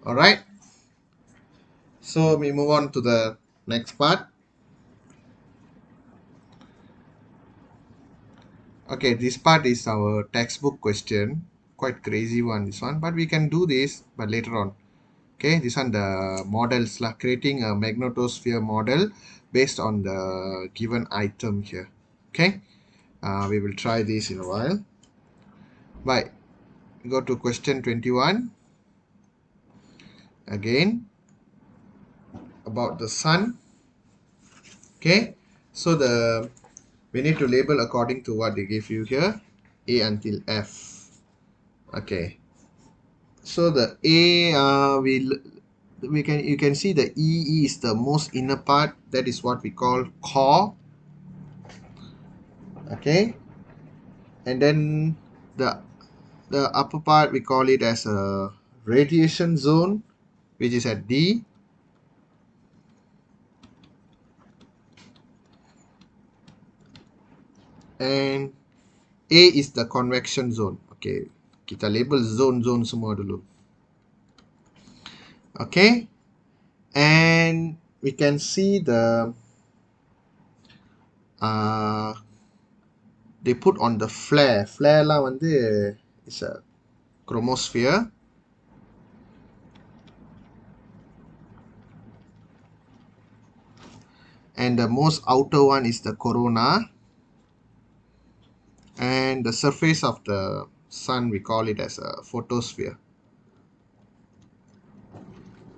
Speaker 1: all right, so we move on to the next part. Okay, this part is our textbook question. quite crazy one, this one, but we can do this, but later on. Okay, this one the models lah, creating a magnetosphere model based on the given item here. Okay, we will try this in a while. Right, go to question 21 again about the sun. Okay, so we need to label according to what they give you here, A until F. Okay, so the A, you can see the E is the most inner part. That is what we call core. Okay, and then the upper part we call it as a radiation zone, which is at D. And A is the convection zone. Okay, kita label zone semua dulu. Okay, and we can see the they put on the flare lah வந்து is a chromosphere. And the most outer one is the corona. And the surface of the sun, we call it as a photosphere.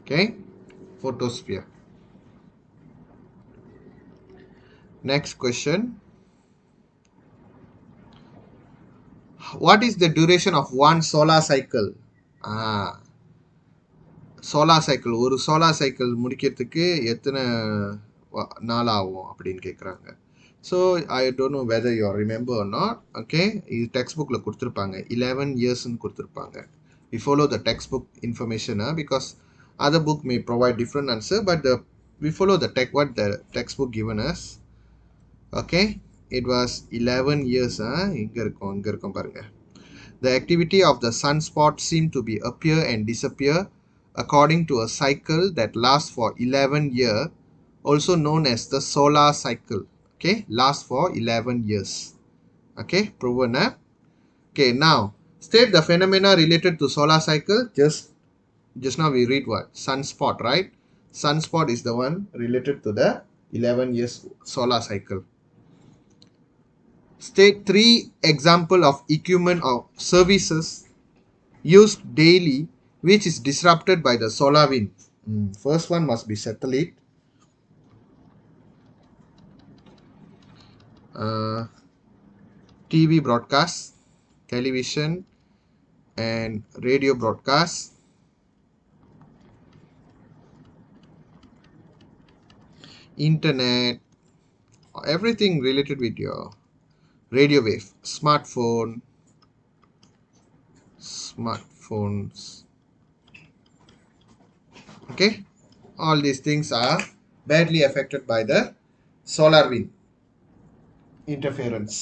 Speaker 1: Okay, photosphere. Next question. What is the duration of one solar cycle? Solar cycle, ஒரு solar cycle முடிக்கிறதுக்கு எத்தனை நாள் ஆகும் அப்படின்னு கேட்குறாங்க. So I don't know whether you remember or not. Okay, இது text புக்கில் கொடுத்துருப்பாங்க, 11 இயர்ஸ்ன்னு கொடுத்துருப்பாங்க. We follow the textbook information because other book may provide different answer, but we follow what the textbook given us. Okay, it was 11 years. இங்க இருக்கும் பாருங்க. The activity of the sunspot seemed to be appear and disappear according to a cycle that lasts for 11 years, also known as the solar cycle. Okay, lasts for 11 years. Okay, proven. Okay, now state the phenomena related to solar cycle. Just now we read what? Sunspot, right? Sunspot is the one related to the 11 years solar cycle. State 3 example of equipment or services used daily which is disrupted by the solar wind. First one must be satellite. TV broadcast, television and radio broadcast. Internet, everything related with your radio wave. Smartphones. Okay, all these things are badly affected by the solar wind interference.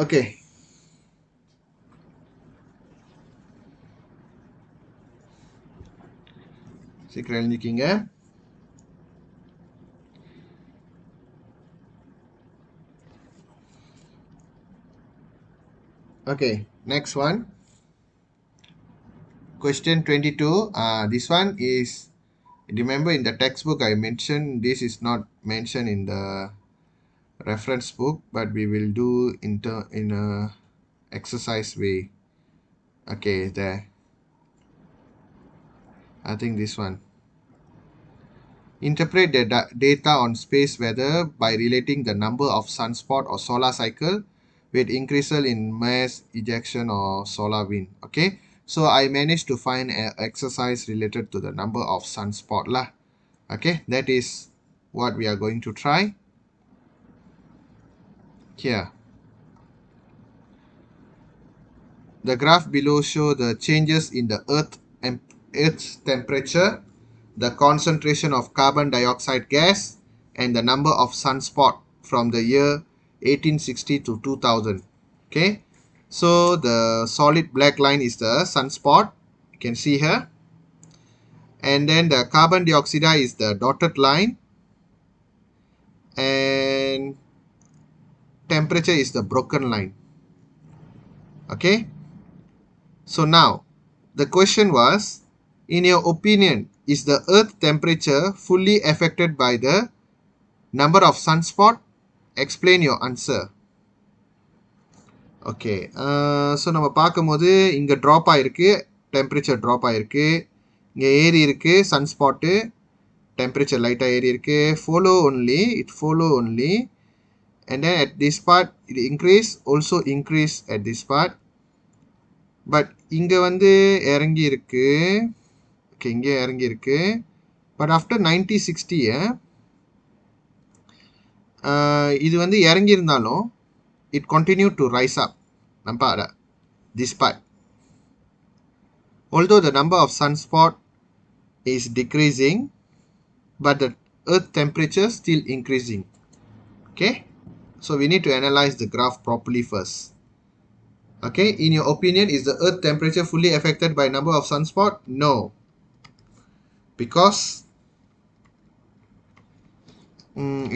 Speaker 1: Okay, சீக்கிரம் எழுதிக்கிங்க. Okay, next one. Question 22. This one is, remember in the textbook I mentioned, this is not mentioned in the reference book, but we will do in a exercise way. Okay, there. I think this one. Interpret the data on space weather by relating the number of sunspot or solar cycle with increases in mass ejection or solar wind. Okay, so I managed to find an exercise related to the number of sunspot lah. Okay, that is what we are going to try here. The graph below show the changes in the Earth's temperature, the concentration of carbon dioxide gas, and the number of sunspot from the year 1860 to 2000. Okay, so the solid black line is the sunspot, you can see here, and then the carbon dioxide is the dotted line, and temperature is the broken line. Okay, so now the question was, in your opinion, is the earth temperature fully affected by the number of sunspot? Explain your answer. Okay, so நம்ம பார்க்கும்போது இங்கே drop ஆகிருக்கு, temperature drop ஆகிருக்கு. இங்கே ஏறி இருக்குது சன்ஸ்பாட்டு, temperature லைட்டாக ஏறி இருக்குது. Follow only, it follow only. And then at this part இது increase, also increase at this part. But இங்கே வந்து இறங்கி இருக்கு. ஓகே, இங்கே இறங்கி இருக்கு. பட் ஆஃப்டர் 1960 இது வந்து இறங்கியிருந்தாலும் it continued to rise up. Nampak tak? This part. Although the number of sunspot is decreasing, but the earth temperature still increasing. Okay? So we need to analyze the graph properly first. Okay? In your opinion, is the earth temperature fully affected by number of sunspot? No. Because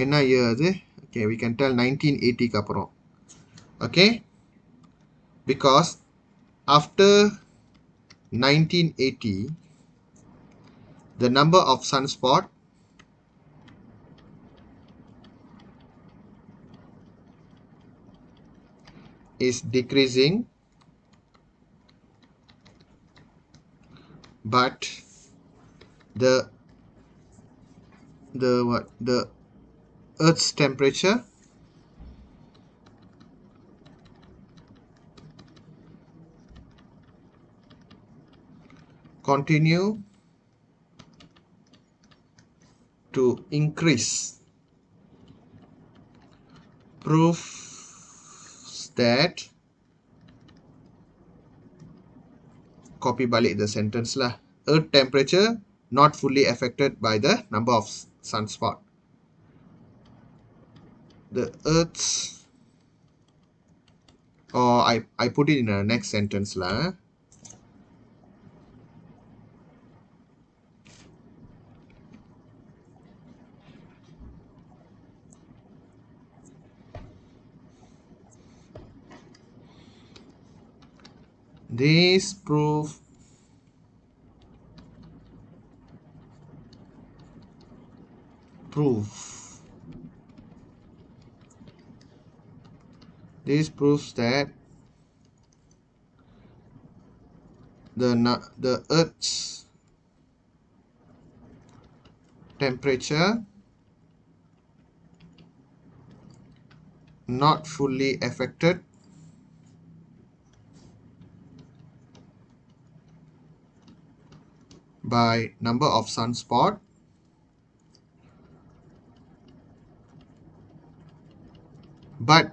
Speaker 1: என்ன year அது? Okay, we can tell 1980 க்கு அப்புறம். Okay, because after 1980 the number of sunspot is decreasing, but the earth's temperature continue to increase. Proves that, copy balik the sentence lah, earth temperature not fully affected by the number of sunspot. The earth's, or I put it in the next sentence lah. This proof this proves that the earth's temperature not fully affected by number of sunspot, but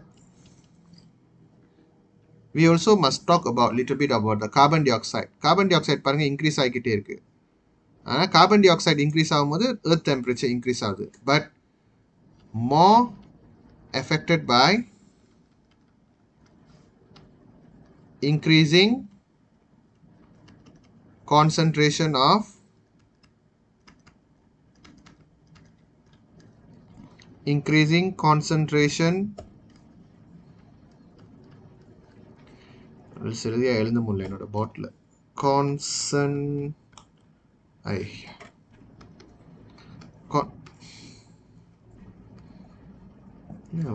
Speaker 1: we also must talk about little bit about the carbon dioxide. Carbon dioxide பாருங்க increase ஆகிட்டே இருக்கு. ஆனால் carbon dioxide increase ஆகும்போது earth temperature increase ஆகுது, but more affected by increasing concentration of சரியாக எழுத முடியல என்னோட பாட்டில்.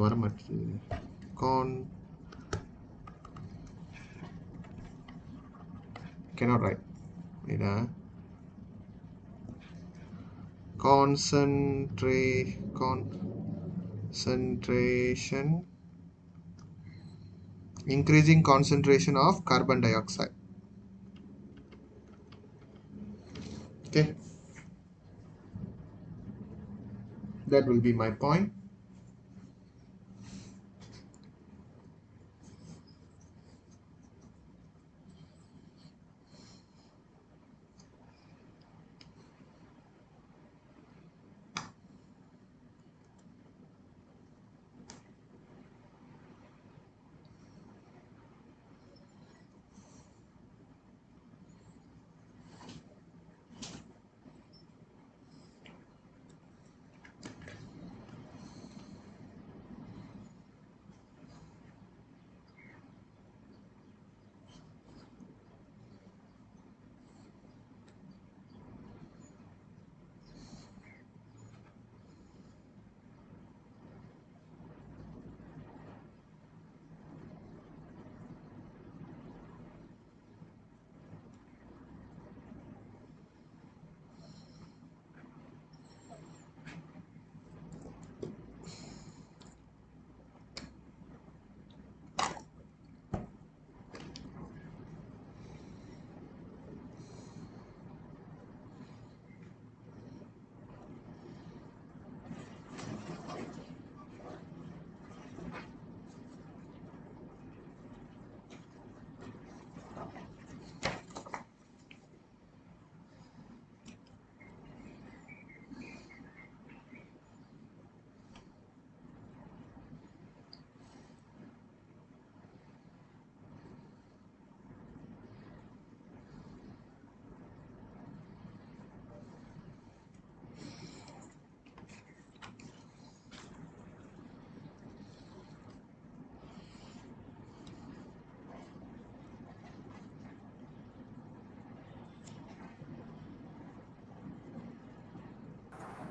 Speaker 1: வர மாட்டேங்குது. cannot write. Concentration, increasing concentration of carbon dioxide. Okay, that will be my point.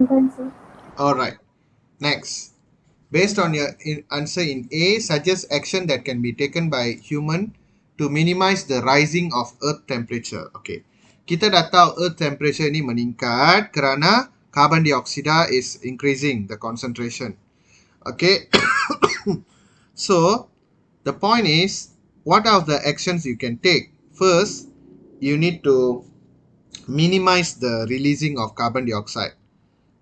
Speaker 2: Done, sir.
Speaker 1: Alright, next. Based on your answer in A, suggest action that can be taken by human to minimize the rising of earth temperature. Okay. Kita dah tahu earth temperature ni meningkat kerana carbon dioxide is increasing the concentration. Okay. So, the point is, what are the actions you can take? First, you need to minimize the releasing of carbon dioxide.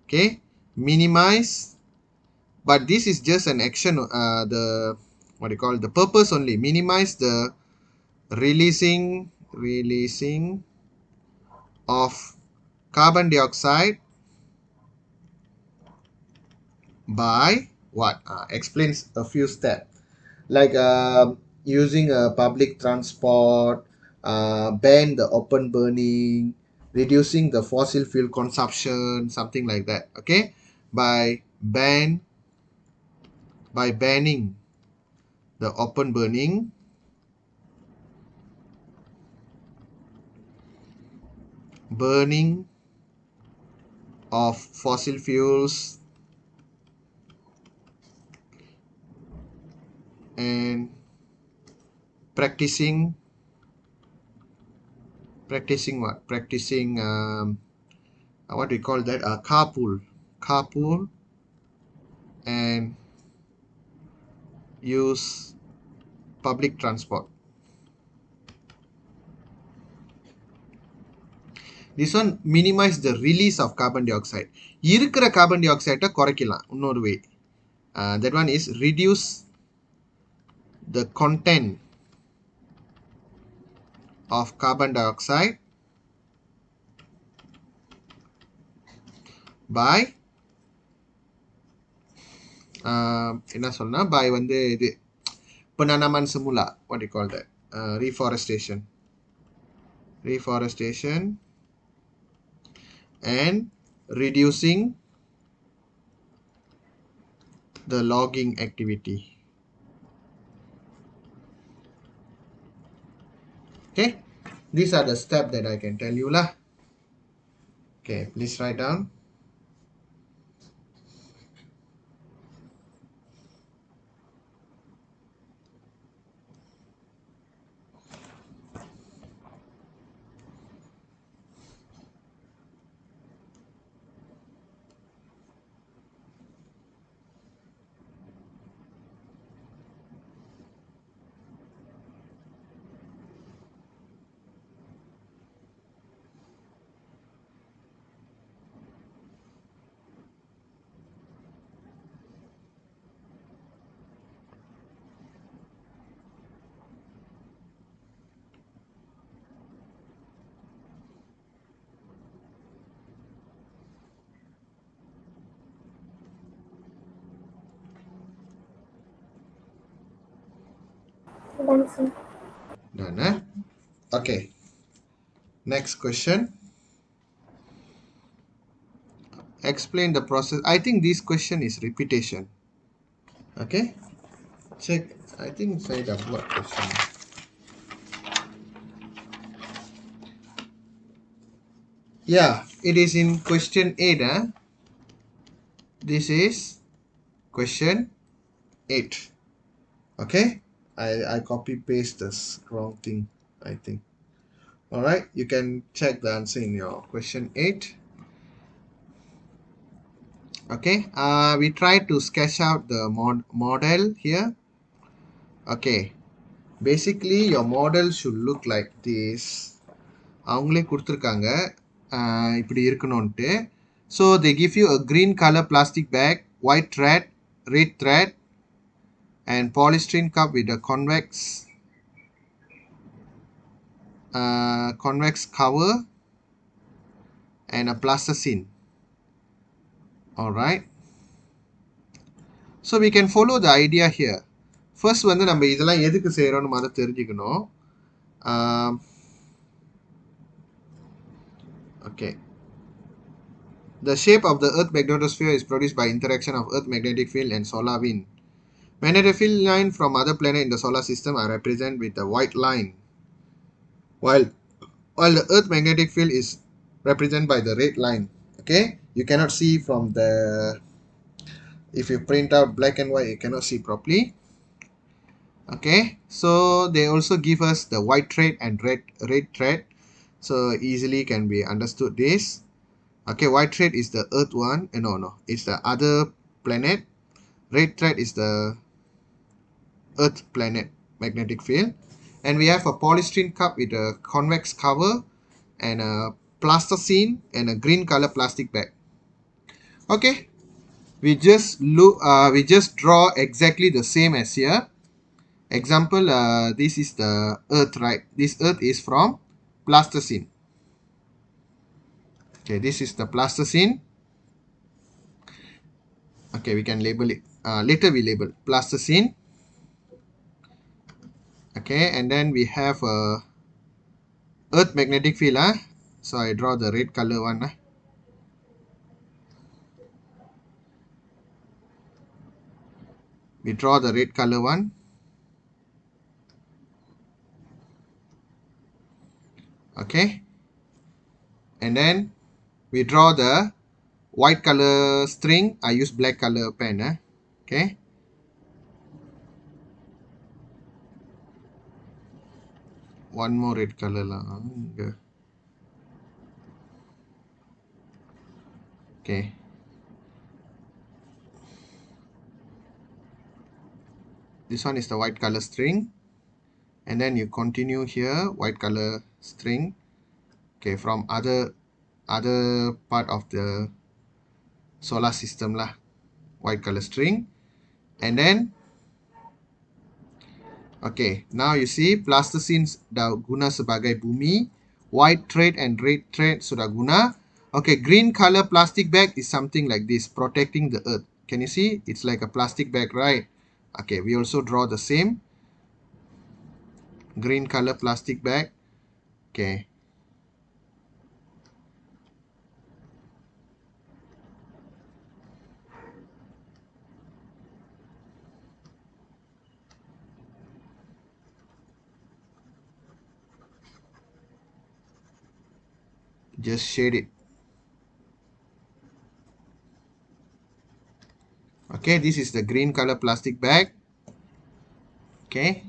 Speaker 1: Okay. Minimize, but this is just an action, the what do you call it, the purpose only, minimize the releasing of carbon dioxide by what, explains a few steps like using a public transport, ban the open burning, reducing the fossil fuel consumption, something like that. Okay, by banning the open burning of fossil fuels and practicing what do you call that, carpool and use public transport. This one minimize the release of carbon dioxide. இருக்கிற carbon dioxide குறைக்கலாம் இன்னொரு way. That one is reduce the content of carbon dioxide by என்ன சொல்லனா by வந்து இது penanaman semula, what do you call that, reforestation and reducing the logging activity. Okay, these are the steps that I can tell you lah. Okay, please write down.
Speaker 2: Done, sir.
Speaker 1: Done, eh? Okay. Next question. Explain the process. I think this question is repetition. Okay. Check. I think saya dah buat question. Yeah, it is in question 8. This is question 8. Okay. I copy paste this wrong thing, I think. Alright, you can check the answer in your question 8. Okay, we try to sketch out the model here. Okay, basically your model should look like this. அவங்களே கொடுத்துருக்காங்க இப்படி இருக்கணும்ட்டு. So they give you a green color plastic bag, white thread, red thread and polystyrene cup with a convex cover and a plasticine. Alright, so we can follow the idea here. First வந்து நம்ம இதெல்லாம் எதுக்கு செய்றோம்னு முதல்ல தெரிஞ்சுக்கணும். Okay, the shape of the earth magnetosphere is produced by interaction of earth magnetic field and solar wind. Magnetic field line from other planet in the solar system are represented with the white line, while the earth magnetic field is represented by the red line. Okay, you cannot see from the, if you print out black and white, you cannot see properly. Okay, so they also give us the white thread and red thread, so easily can be understood this. Okay, white thread is the earth one, no, it's the other planet. Red thread is the earth planet magnetic field. And we have a polystyrene cup with a convex cover and a plasticine and a green color plastic bag. Okay, we just draw exactly the same as here. Example, this is the earth, right? This earth is from plasticine. Okay, this is the plasticine. Okay, we can label it, later we label plasticine. Okay, and then we have a earth magnetic field, so I draw the red color one. We draw the red color one. Okay, and then we draw the white color string. I use black color pen. Okay, one more red color lah. Okay, this one is the white color string, and then you continue here, white color string. Okay, from other part of the solar system lah, white color string. And then okay, now you see plasticine dah guna sebagai bumi, white thread and red thread sudah guna. Okay, green color plastic bag is something like this, protecting the earth. Can you see? It's like a plastic bag, right? Okay, we also draw the same green color plastic bag. Okay, just shade it. Okay, this is the green color plastic bag. Okay,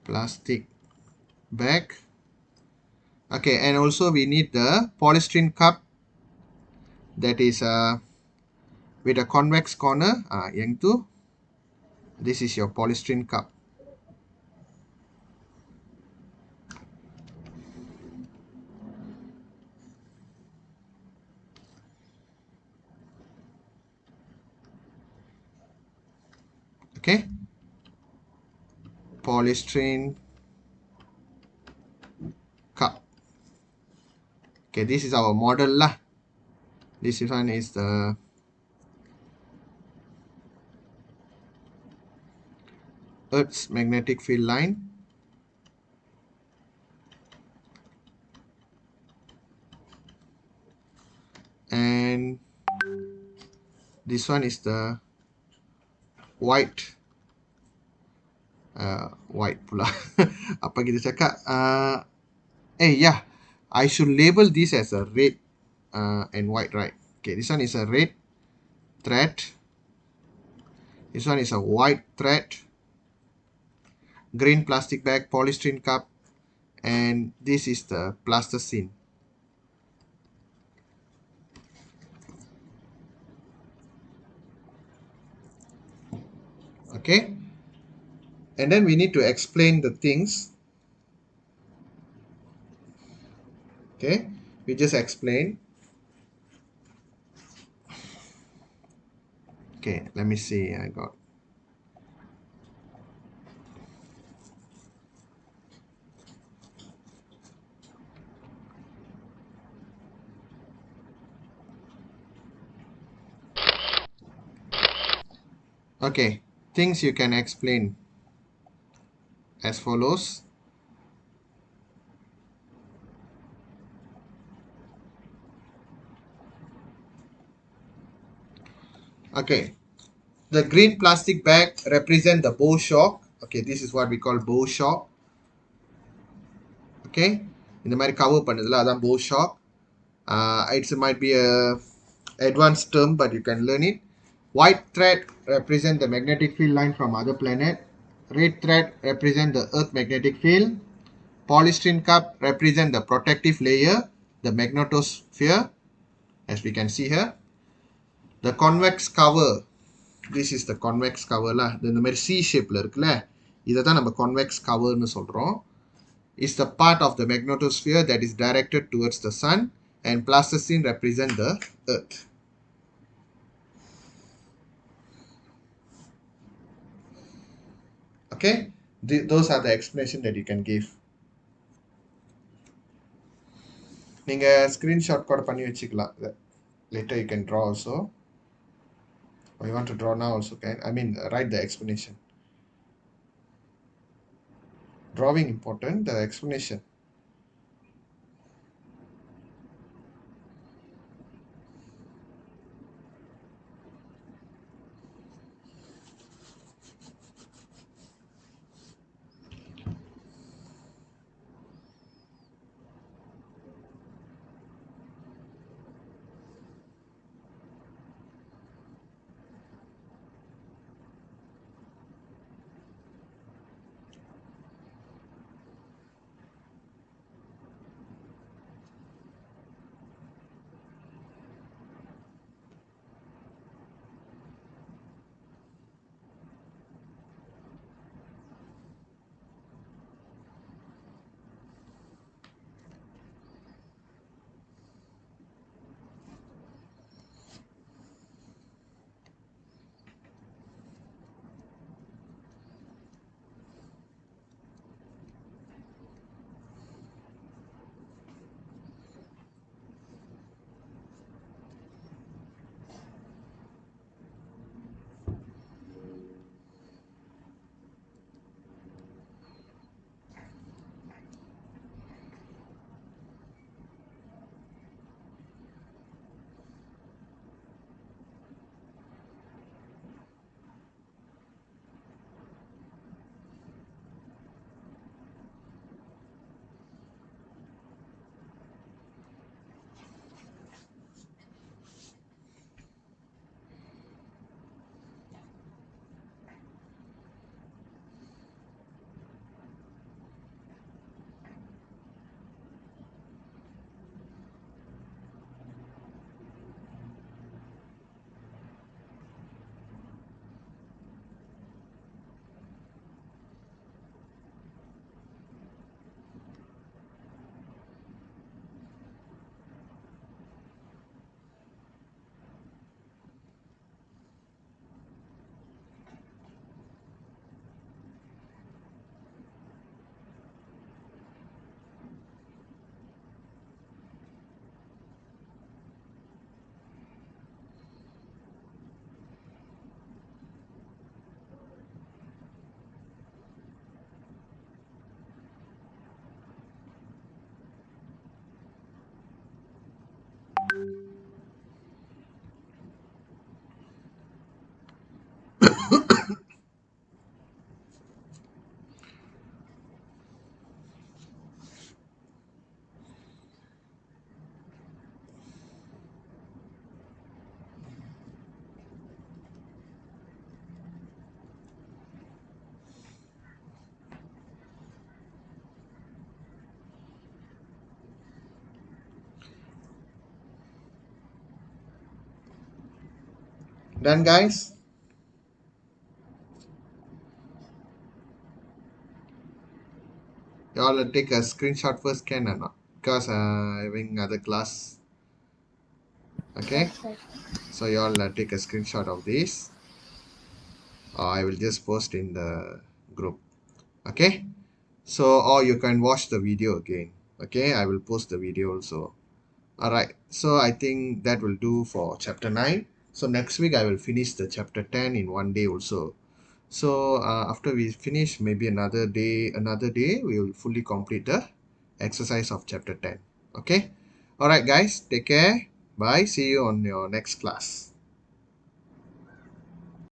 Speaker 1: plastic bag. Okay, and also we need the polystyrene cup that is with a convex corner. Yang tu, this is your polystyrene cup. Okay, polystyrene cup. Okay, this is our model lah. This one is the Earth's magnetic field line. And this one is the white white pula. Apa kita cakap? Yeah, I should label this as a red and white, right? Okay, this one is a red thread. This one is a white thread. Green plastic bag, polystyrene cup, and this is the plasticine. Okay, and then we need to explain the things. Okay, we just explain. Okay, let me see. I got. Okay, things you can explain as follows. Okay, the green plastic bag represent the bow shock. Okay, this is what we call bow shock. Okay, இந்த மாதிரி cover பண்ணுதுல அதான் bow shock. It might be a advanced term, but you can learn it. White thread represent the magnetic field line from other planet. Red thread represent the Earth magnetic field. Polystyrene cup represent the protective layer, the magnetosphere, as we can see here. The convex cover, this is the convex cover lah. இந்த மாதிரி C shapeல இருக்குல்ல, இதை தான் நம்ம convex coverன்னு சொல்றோம். Is the part of the magnetosphere that is directed towards the sun, and plasticine represent the Earth. Okay, those are the explanation that you can give. நீங்க screenshot கூட பண்ணி வச்சுக்கலாம். Later you can draw also. Or you want to draw now also can. I mean, write the explanation. Drawing important, the explanation. Done, guys? You all take a screenshot first, can or not? Because having other class. Okay, so you all take a screenshot of this. I will just post in the group. Okay, so or you can watch the video again. Okay, I will post the video also. All right, so I think that will do for chapter 9. So next week I will finish the chapter 10 in one day also. So after we finish, maybe another day, we will fully complete the exercise of chapter 10. Okay. All right, guys. Take care. Bye. See you on your next class.